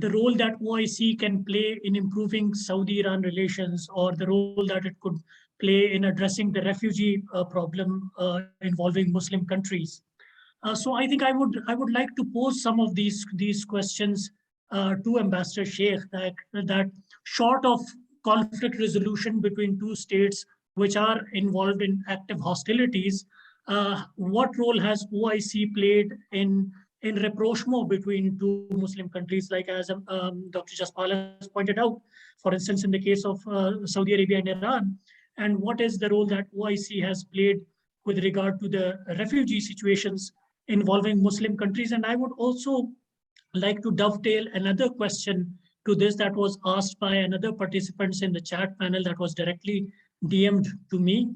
Speaker 2: the role that OIC can play in improving Saudi-Iran relations, or the role that it could play in addressing the refugee problem involving Muslim countries. So I think I would like to pose some of these questions to Ambassador Sheikh, that short of conflict resolution between two states which are involved in active hostilities, what role has OIC played in rapprochement between two Muslim countries, like as Dr. Jaspal has pointed out, for instance, in the case of Saudi Arabia and Iran, and what is the role that OIC has played with regard to the refugee situations involving Muslim countries? And I would also like to dovetail another question to this that was asked by another participants in the chat panel that was directly DM'd to me.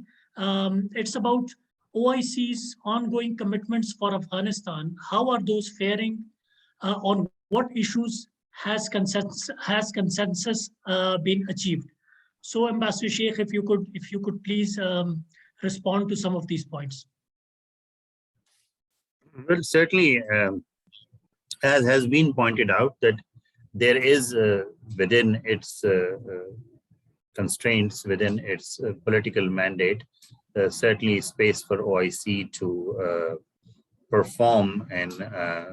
Speaker 2: It's about OIC's ongoing commitments for Afghanistan. How are those faring? On what issues has consensus been achieved? So, Ambassador Sheikh, if you could please respond to some of these points.
Speaker 1: Well, certainly, as has been pointed out, that there is within its constraints, within its political mandate, certainly space for OIC to perform in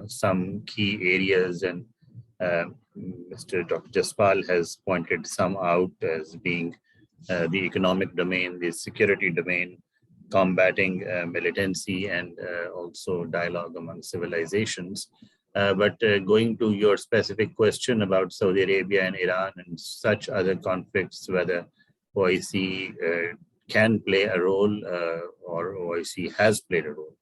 Speaker 1: some key areas, and Mr. Dr. Jaspal has pointed some out as being the economic domain, the security domain, combating militancy, and also dialogue among civilizations. But going to your specific question about Saudi Arabia and Iran and such other conflicts, whether OIC can play a role or OIC has played a role.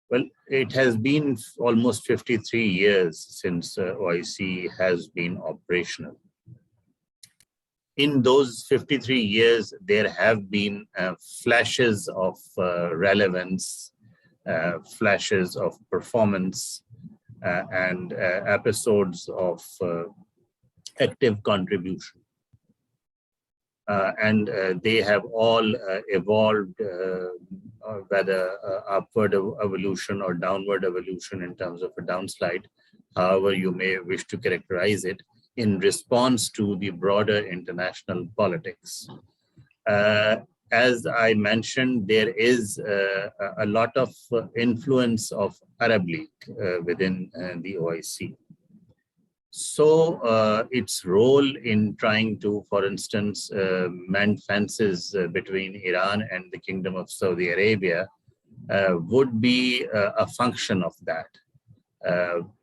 Speaker 1: Well, it has been almost 53 years since OIC has been operational. In those 53 years, there have been flashes of relevance, flashes of performance, and episodes of active contribution. And they have all evolved, whether upward evolution or downward evolution in terms of a downslide, however you may wish to characterize it, in response to the broader international politics. As I mentioned, there is a lot of influence of Arab League within the OIC. So its role in trying to, for instance, mend fences between Iran and the Kingdom of Saudi Arabia would be a function of that.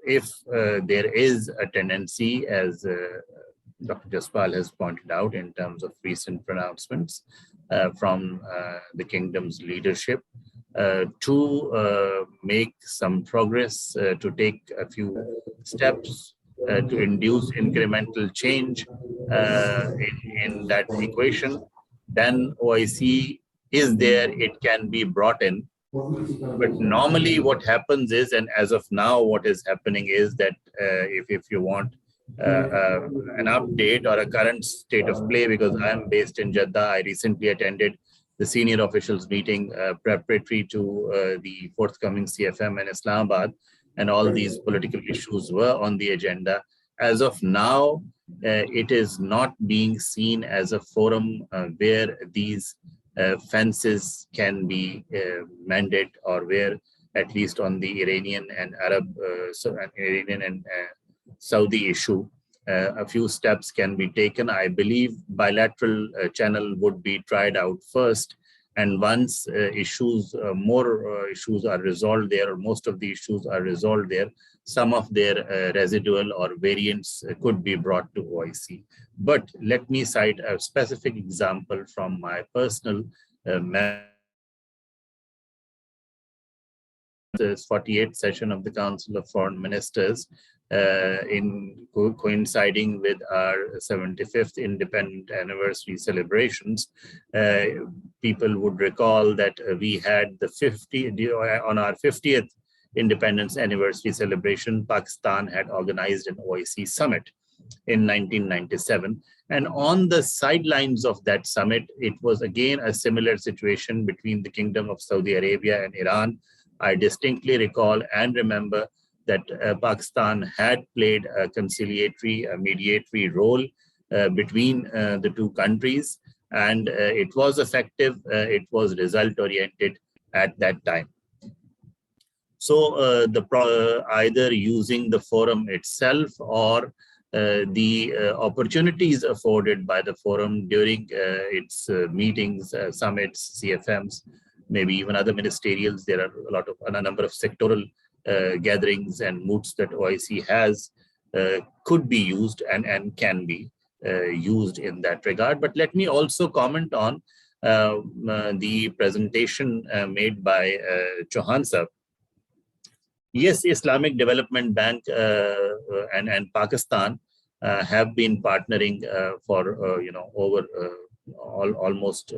Speaker 1: If there is a tendency, as Dr. Jaspal has pointed out in terms of recent pronouncements from the kingdom's leadership, to make some progress, to take a few steps to induce incremental change in that equation, then OIC is there, it can be brought in. But normally what happens is, and as of now what is happening is that if you want an update or a current state of play, because I am based in Jeddah, I recently attended the senior officials meeting preparatory to the forthcoming CFM in Islamabad, and all these political issues were on the agenda. As of now, it is not being seen as a forum where these fences can be mended, or where, at least on the Iranian and Arab, Iranian and Saudi issue, a few steps can be taken. I believe bilateral channel would be tried out first. And once more issues are resolved there, or most of the issues are resolved there, some of their residual or variants could be brought to OIC. But let me cite a specific example from my personal 48th session of the Council of Foreign Ministers, coinciding with our 75th independent anniversary celebrations. People would recall that we had on our 50th independence anniversary celebration, Pakistan had organized an OIC summit in 1997. And on the sidelines of that summit, it was again a similar situation between the Kingdom of Saudi Arabia and Iran. I distinctly recall and remember that Pakistan had played a conciliatory, mediatory role between the two countries, and it was effective, it was result-oriented at that time. So either using the forum itself or the opportunities afforded by the forum during its meetings, summits, CFMs, maybe even other ministerials. There are a number of sectoral gatherings and moods that OIC has, could be used and can be used in that regard. But let me also comment on the presentation made by Chauhan sir. Yes, Islamic Development Bank and Pakistan have been partnering for over almost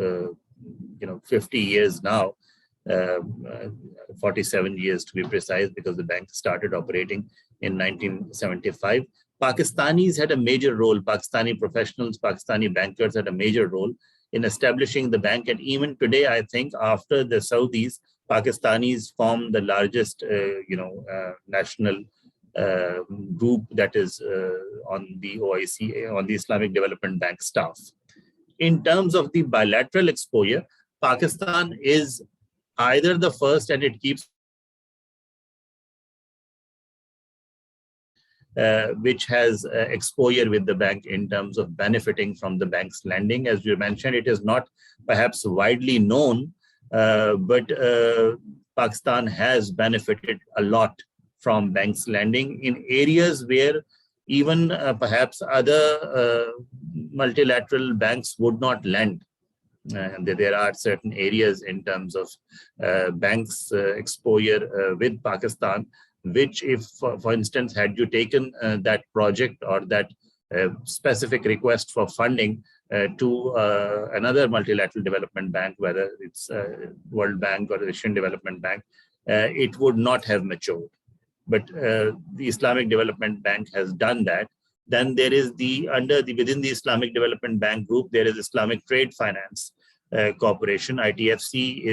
Speaker 1: 50 years now, 47 years to be precise, because the bank started operating in 1975. Pakistanis had a major role. Pakistani professionals, Pakistani bankers had a major role in establishing the bank. And even today, I think after the Saudis, Pakistanis form the largest, national group that is on the OIC, on the Islamic Development Bank staff. In terms of the bilateral exposure, Pakistan is either the first, and it keeps which has exposure with the bank in terms of benefiting from the bank's lending. As you mentioned, it is not perhaps widely known, but Pakistan has benefited a lot from banks lending in areas where even perhaps other multilateral banks would not lend. There are certain areas in terms of banks exposure with Pakistan, which if, for instance, had you taken that project or that specific request for funding to another multilateral development bank, whether it's World Bank or the Asian Development Bank, it would not have matured. But the Islamic Development Bank has done that. Then there is within the Islamic Development Bank group, there is Islamic Trade Finance Corporation. ITFC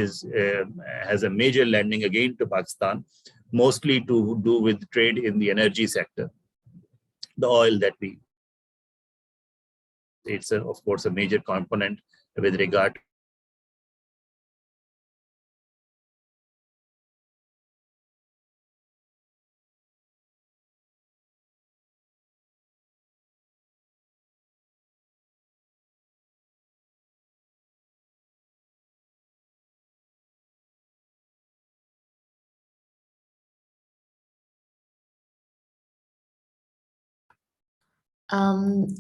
Speaker 1: has a major lending again to Pakistan, mostly to do with trade in the energy sector, the oil that it's of course a major component with regard to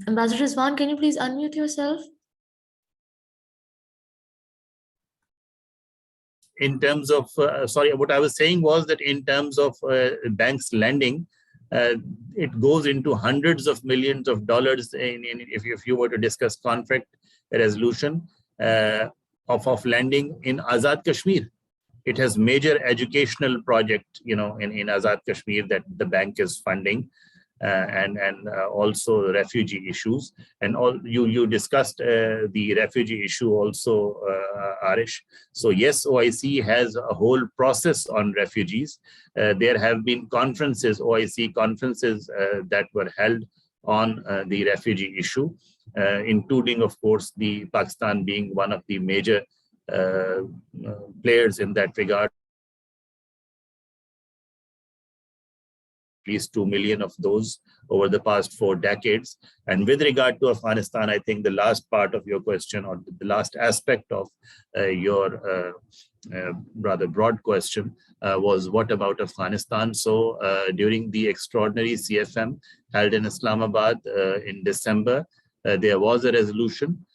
Speaker 4: Ambassador Rizwan, can you please unmute yourself?
Speaker 1: in terms of, sorry, what I was saying was that in terms of banks lending, it goes into hundreds of millions of dollars if you were to discuss conflict resolution of lending in Azad Kashmir. It has major educational project, in Azad Kashmir that the bank is funding. And also refugee issues, and you discussed the refugee issue also, Arish. So yes, OIC has a whole process on refugees. There have been conferences, OIC conferences that were held on the refugee issue, including, of course, the Pakistan being one of the major players in that regard. least 2 million of those over the past 4 decades. And with regard to Afghanistan, I think the last part of your question, or the last aspect of your rather broad question, was what about Afghanistan? So during the extraordinary CFM held in Islamabad in December, there was a resolution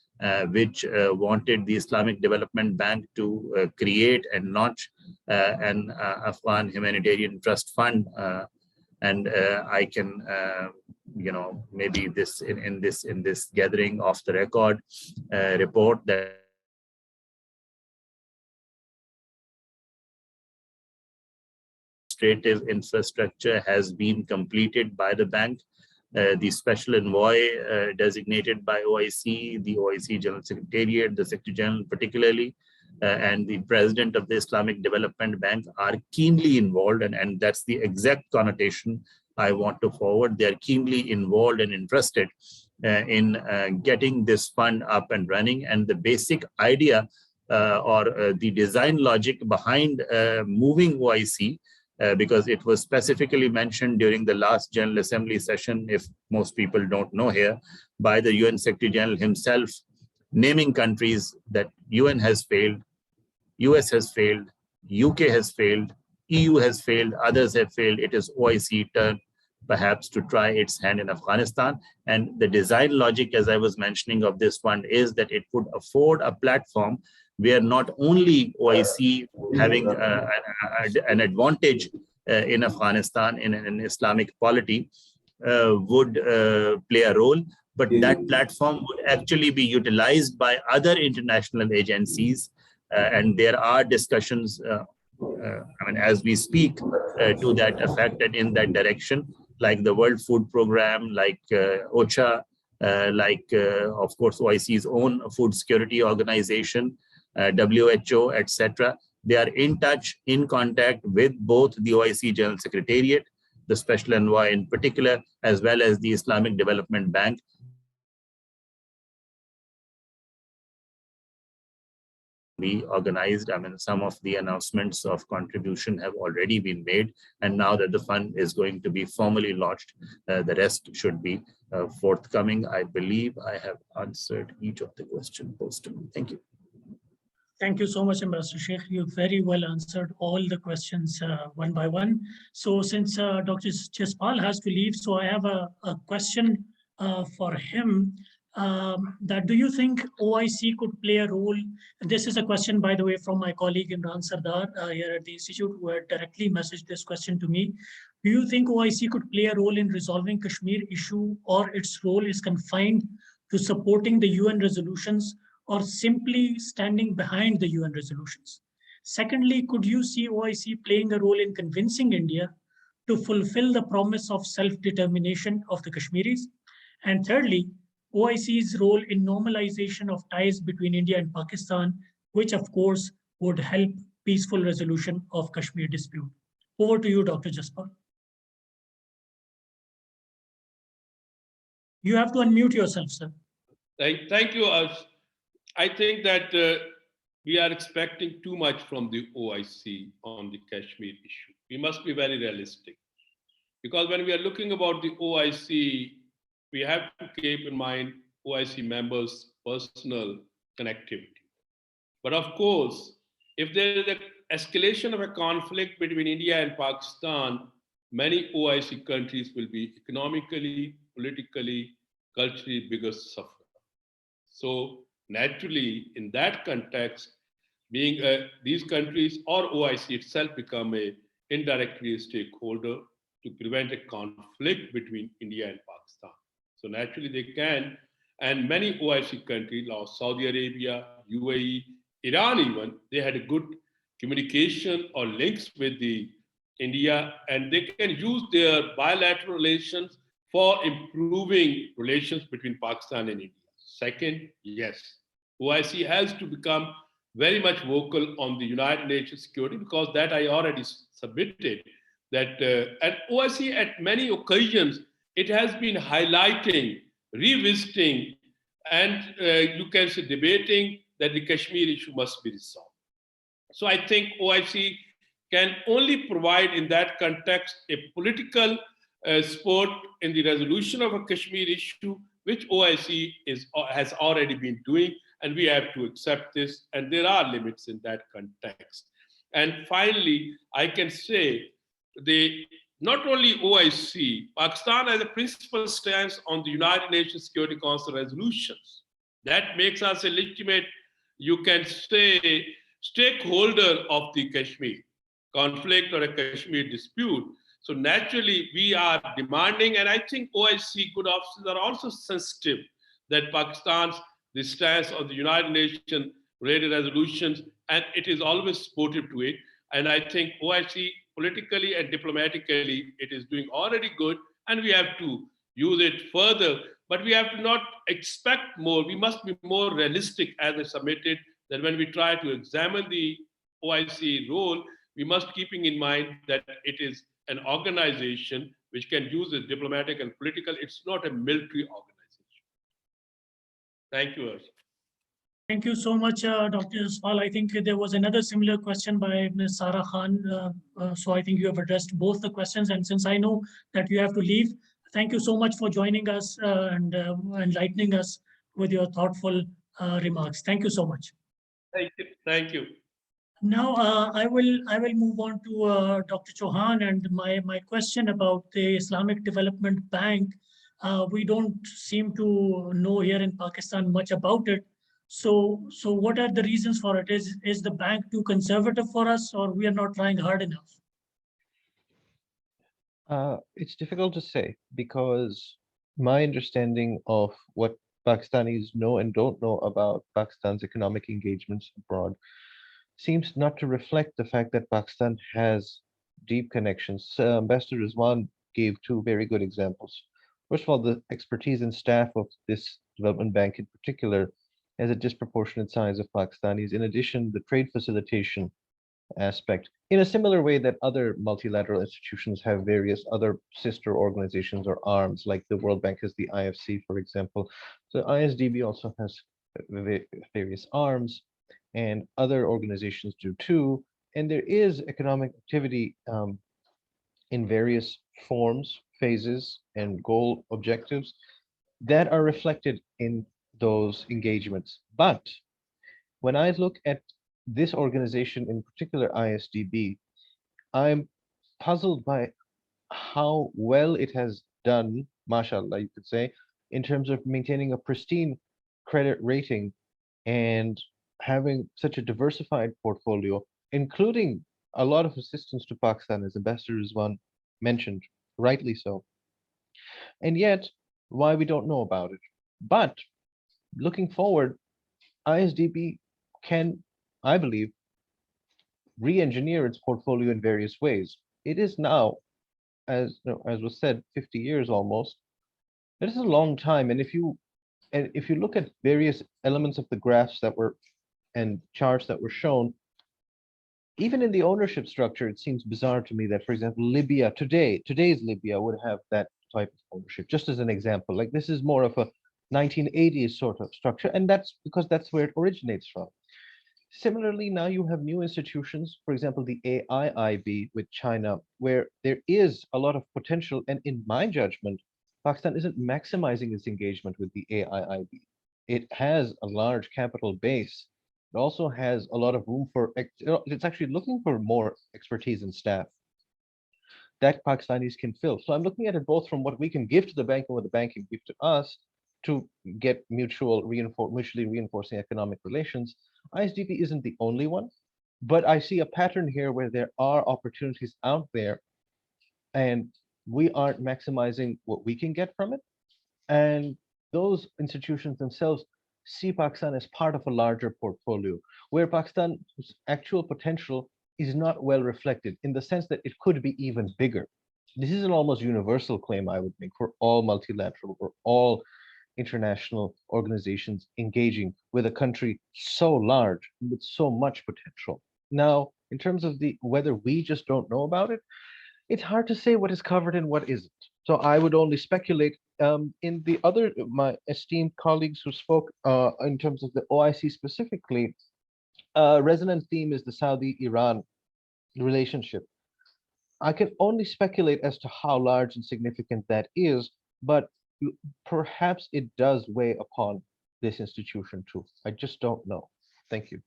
Speaker 1: which wanted the Islamic Development Bank to create and launch an Afghan Humanitarian Trust Fund. And I can, maybe this in this gathering off the record report that administrative infrastructure has been completed by the bank. The special envoy designated by OIC, the OIC General Secretariat, the Secretary General particularly, and the President of the Islamic Development Bank are keenly involved, and that's the exact connotation I want to forward. They are keenly involved and interested in getting this fund up and running. And the basic idea or the design logic behind moving OIC, because it was specifically mentioned during the last General Assembly session, if most people don't know here, by the UN Secretary General himself, naming countries that UN has failed, US has failed, UK has failed, EU has failed, others have failed. It is OIC turn perhaps to try its hand in Afghanistan. And the design logic, as I was mentioning, of this fund is that it would afford a platform where not only OIC having an advantage in Afghanistan in an Islamic polity would play a role, but that platform would actually be utilized by other international agencies. And there are discussions, as we speak, to that effect and in that direction, like the World Food Program, like OCHA, of course, OIC's own food security organization, WHO, etc. They are in touch, in contact with both the OIC General Secretariat, the Special Envoy in particular, as well as the Islamic Development Bank. Be organized. Some of the announcements of contribution have already been made, and now that the fund is going to be formally launched, the rest should be forthcoming. I believe I have answered each of the questions posted. Thank you.
Speaker 2: Thank you so much, Ambassador Sheikh. You very well answered all the questions one by one. So since Dr. Jaspal has to leave, so I have a question for him. That do you think OIC could play a role? And this is a question, by the way, from my colleague Imran Sardar here at the Institute, who had directly messaged this question to me. Do you think OIC could play a role in resolving Kashmir issue, or its role is confined to supporting the UN resolutions, or simply standing behind the UN resolutions? Secondly, could you see OIC playing a role in convincing India to fulfill the promise of self-determination of the Kashmiris? And thirdly, OIC's role in normalization of ties between India and Pakistan, which of course would help peaceful resolution of Kashmir dispute. Over to you, Dr. Jaspal. You have to unmute yourself, sir.
Speaker 5: Thank you. I think that we are expecting too much from the OIC on the Kashmir issue. We must be very realistic, because when we are looking about the OIC, we have to keep in mind OIC members' personal connectivity. But of course, if there is an escalation of a conflict between India and Pakistan, many OIC countries will be economically, politically, culturally bigger sufferer. So naturally, in that context, being these countries or OIC itself become indirectly a stakeholder to prevent a conflict between India and Pakistan. So naturally they can, and many OIC countries, like Saudi Arabia, UAE, Iran even, they had a good communication or links with the India, and they can use their bilateral relations for improving relations between Pakistan and India. Second, yes, OIC has to become very much vocal on the United Nations security, because that I already submitted, that and OIC at many occasions, it has been highlighting, revisiting, and you can say debating that the Kashmir issue must be resolved. So I think OIC can only provide in that context a political support in the resolution of a Kashmir issue, which OIC has already been doing, and we have to accept this, and there are limits in that context. And finally, I can say not only OIC, Pakistan has a principal stance on the United Nations Security Council resolutions. That makes us a legitimate, you can say, stakeholder of the Kashmir conflict or a Kashmir dispute. So naturally, we are demanding, and I think OIC good officers are also sensitive that Pakistan's the stance on the United Nations related resolutions, and it is always supportive to it. And I think OIC politically and diplomatically, it is doing already good, and we have to use it further. But we have to not expect more. We must be more realistic, as I submitted, that when we try to examine the OIC role, we must keeping in mind that it is an organization which can use it diplomatic and political. It's not a military organization. Thank you, Arsh.
Speaker 2: Thank you so much, Dr. Isfal. I think there was another similar question by Ms. Sarah Khan. So I think you have addressed both the questions. And since I know that you have to leave, thank you so much for joining us and enlightening us with your thoughtful remarks. Thank you so much.
Speaker 5: Thank you. Thank you.
Speaker 2: Now I will move on to Dr. Chauhan, and my question about the Islamic Development Bank. We don't seem to know here in Pakistan much about it. So what are the reasons for it? Is the bank too conservative for us, or we are not trying hard enough?
Speaker 3: It's difficult to say, because my understanding of what Pakistanis know and don't know about Pakistan's economic engagements abroad seems not to reflect the fact that Pakistan has deep connections. Ambassador Rizwan gave two very good examples. First of all, the expertise and staff of this development bank in particular has a disproportionate size of Pakistanis. In addition, the trade facilitation aspect, in a similar way that other multilateral institutions have various other sister organizations or arms, like the World Bank has the IFC, for example. So ISDB also has various arms, and other organizations do too. And there is economic activity in various forms, phases, and goal objectives that are reflected in those engagements. But when I look at this organization, in particular ISDB, I'm puzzled by how well it has done, mashallah, you could say, in terms of maintaining a pristine credit rating and having such a diversified portfolio, including a lot of assistance to Pakistan, as Ambassador Rizwan mentioned, rightly so. And yet, why we don't know about it. But looking forward, ISDB can, I believe, re-engineer its portfolio in various ways. It is now, as was said, 50 years almost. It is a long time, and if you look at various elements of the graphs that were and charts that were shown, even in the ownership structure, it seems bizarre to me that, for example, Libya today's Libya would have that type of ownership. Just as an example, like this is more of a 1980s sort of structure, and that's because that's where it originates from. Similarly, now you have new institutions, for example, the AIIB with China, where there is a lot of potential, and in my judgment, Pakistan isn't maximizing its engagement with the AIIB. It has a large capital base. It also has a lot of room for, it's actually looking for more expertise and staff that Pakistanis can fill. So I'm looking at it both from what we can give to the bank and what the bank can give to us to get mutually reinforcing economic relations. ISDB isn't the only one, but I see a pattern here where there are opportunities out there and we aren't maximizing what we can get from it. And those institutions themselves see Pakistan as part of a larger portfolio, where Pakistan's actual potential is not well reflected, in the sense that it could be even bigger. This is an almost universal claim I would make for all multilateral or all international organizations engaging with a country so large with so much potential. Now, in terms of whether we just don't know about it, it's hard to say what is covered and what isn't. So I would only speculate. In the other, my esteemed colleagues who spoke in terms of the OIC specifically, resonant theme is the Saudi-Iran relationship. I can only speculate as to how large and significant that is, but perhaps it does weigh upon this institution too. I just don't know. Thank you.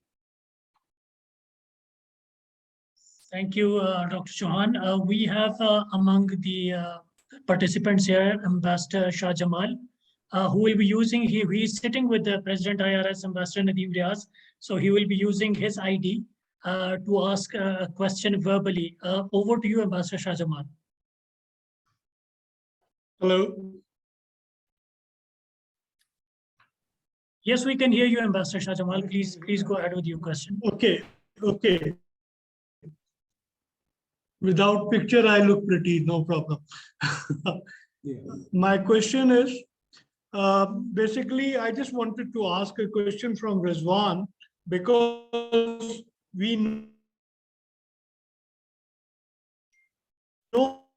Speaker 2: Thank you, Dr. Chauhan. We have among the participants here, Ambassador Shah Jamal, who will be using, he is sitting with the President IRS, Ambassador Nadeem Riaz. So he will be using his ID to ask a question verbally. Over to you, Ambassador Shah Jamal.
Speaker 6: Hello.
Speaker 2: Yes, we can hear you, Ambassador Shah Jamal. Please go ahead with your question.
Speaker 6: Okay. Without picture, I look pretty, no problem. My question is, basically, I just wanted to ask a question from Rizwan, because we know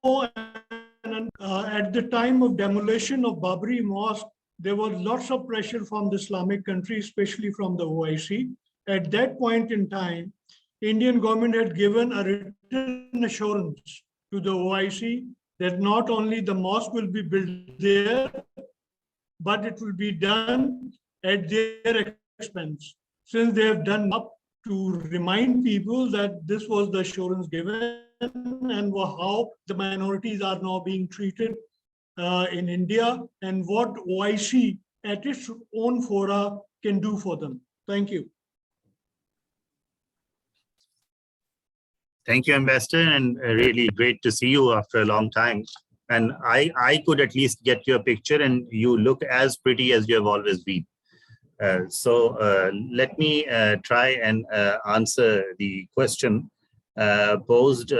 Speaker 6: at the time of demolition of Babri Mosque, there was lots of pressure from the Islamic countries, especially from the OIC. At that point in time, Indian government had given a written assurance to the OIC that not only the mosque will be built there, but it will be done at their expense. Since they have done up to remind people that this was the assurance given and how the minorities are now being treated in India and what OIC at its own fora can do for them. Thank you.
Speaker 1: Thank you, Ambassador, and really great to see you after a long time. And I could at least get your picture, and you look as pretty as you have always been. So let me try and answer the question posed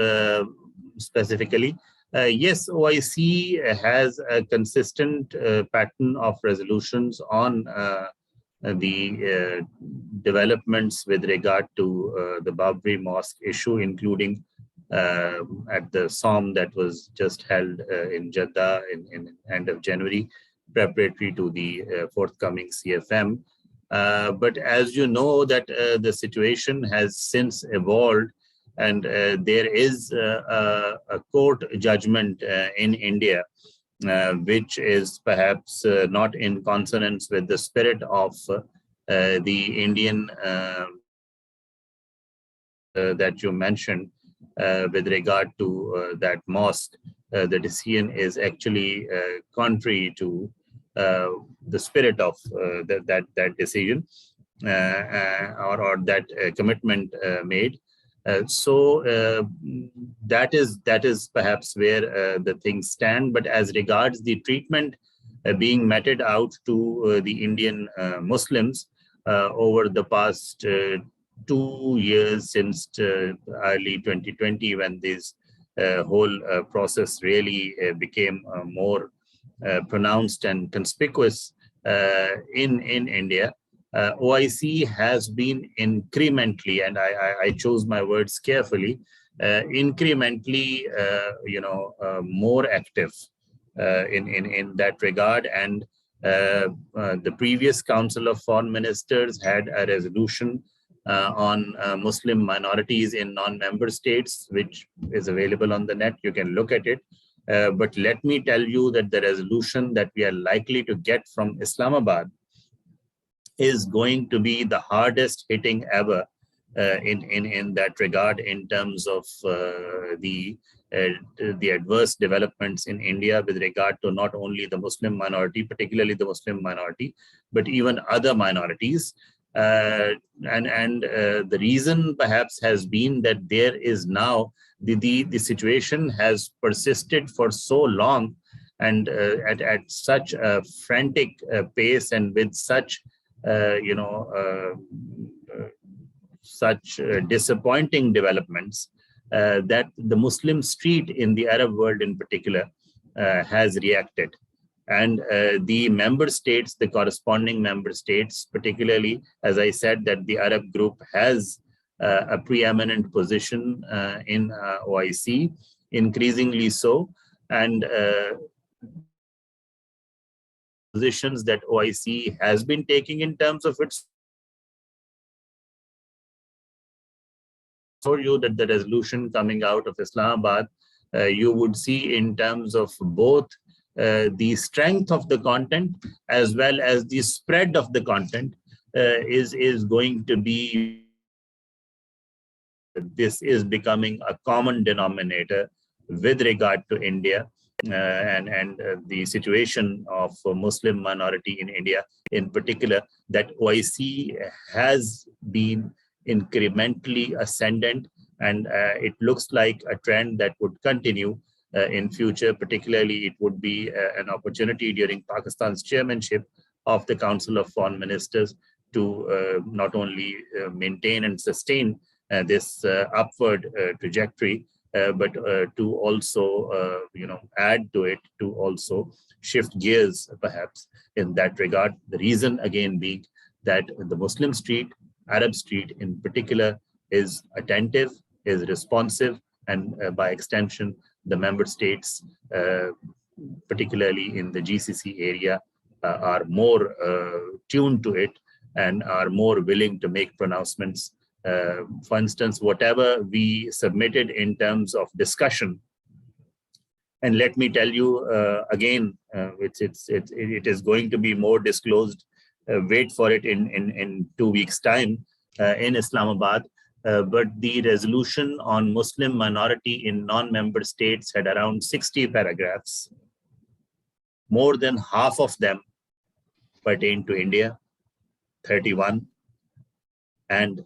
Speaker 1: specifically. Yes, OIC has a consistent pattern of resolutions on the developments with regard to the Babri Mosque issue, including at the SOM that was just held in Jeddah in end of January, preparatory to the forthcoming CFM. But as you know, that the situation has since evolved, and there is a court judgment in India, which is perhaps not in consonance with the spirit of the Indian that you mentioned with regard to that mosque. The decision is actually contrary to the spirit of that decision or that commitment made. So that is perhaps where the things stand. But as regards the treatment being meted out to the Indian Muslims over the past 2 years since early 2020, when this whole process really became more pronounced and conspicuous in India, OIC has been incrementally, and I chose my words carefully, incrementally, more active in that regard. And the previous Council of Foreign Ministers had a resolution on Muslim minorities in non-member states, which is available on the net. You can look at it. But let me tell you that the resolution that we are likely to get from Islamabad is going to be the hardest hitting ever in that regard, in terms of the adverse developments in India with regard to not only the Muslim minority, particularly the Muslim minority, but even other minorities. And the reason perhaps has been that there is now the situation has persisted for so long, and at such a frantic pace, and with such such disappointing developments, that the Muslim street in the Arab world in particular has reacted. And the member states, the corresponding member states, particularly, as I said, that the Arab group has a preeminent position in OIC, increasingly so. And positions that OIC has been taking in terms of its, show you that the resolution coming out of Islamabad you would see in terms of both the strength of the content as well as the spread of the content is going to be, this is becoming a common denominator with regard to India and the situation of a Muslim minority in India in particular, that OIC has been incrementally ascendant, and it looks like a trend that would continue in future. Particularly, it would be an opportunity during Pakistan's chairmanship of the Council of Foreign Ministers to not only maintain and sustain this upward trajectory, but to also add to it, to also shift gears perhaps in that regard. The reason again being that the Muslim street, Arab street in particular, is attentive, is responsive, and by extension the member states, particularly in the GCC area, are more tuned to it and are more willing to make pronouncements. For instance, whatever we submitted in terms of discussion, and let me tell you again, it is going to be more disclosed. Wait for it in 2 weeks' time in Islamabad. But the resolution on Muslim minority in non-member states had around 60 paragraphs. More than half of them pertain to India, 31, and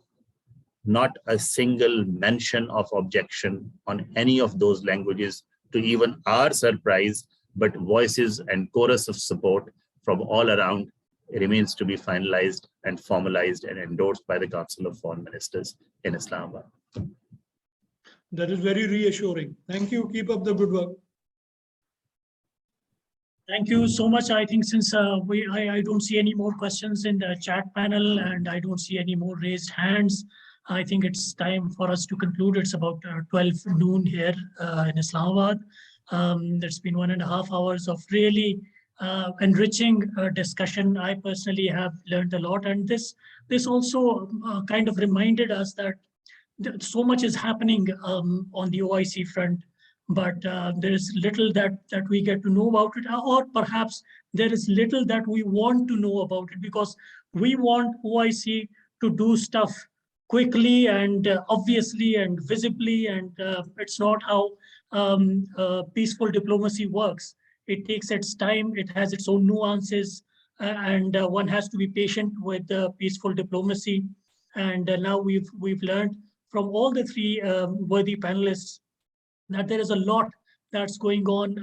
Speaker 1: not a single mention of objection on any of those languages, to even our surprise, but voices and chorus of support from all around remains to be finalized and formalized and endorsed by the Council of Foreign Ministers in Islamabad.
Speaker 6: That is very reassuring. Thank you. Keep up the good work.
Speaker 2: Thank you so much. I think since I don't see any more questions in the chat panel and I don't see any more raised hands, I think it's time for us to conclude. It's about 12 noon here in Islamabad. There's been 1.5 hours of really enriching discussion. I personally have learned a lot, and this also kind of reminded us that so much is happening on the OIC front, but there is little that we get to know about it, or perhaps there is little that we want to know about it, because we want OIC to do stuff quickly and obviously and visibly, and it's not how peaceful diplomacy works. It takes its time, it has its own nuances, and one has to be patient with peaceful diplomacy. And now we've learned from all the three worthy panelists that there is a lot that's going on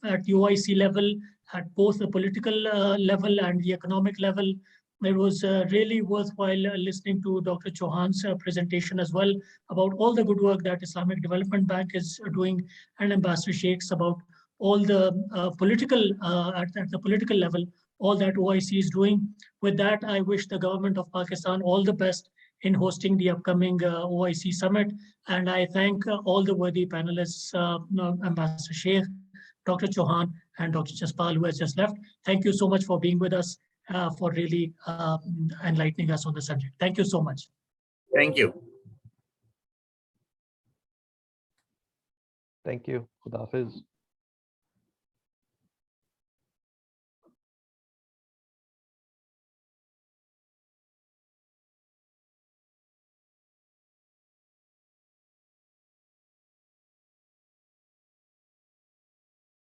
Speaker 2: at the OIC level, at both the political level and the economic level. It was really worthwhile listening to Dr. Chauhan's presentation as well about all the good work that Islamic Development Bank is doing, and Ambassador Sheikh's about all the political, at the political level, all that OIC is doing. With that, I wish the government of Pakistan all the best in hosting the upcoming OIC summit. And I thank all the worthy panelists, Ambassador Sheikh, Dr. Chauhan, and Dr. Jaspal, who has just left. Thank you so much for being with us, for really enlightening us on the subject. Thank you so much.
Speaker 1: Thank you.
Speaker 3: Thank you. Khuda Hafiz.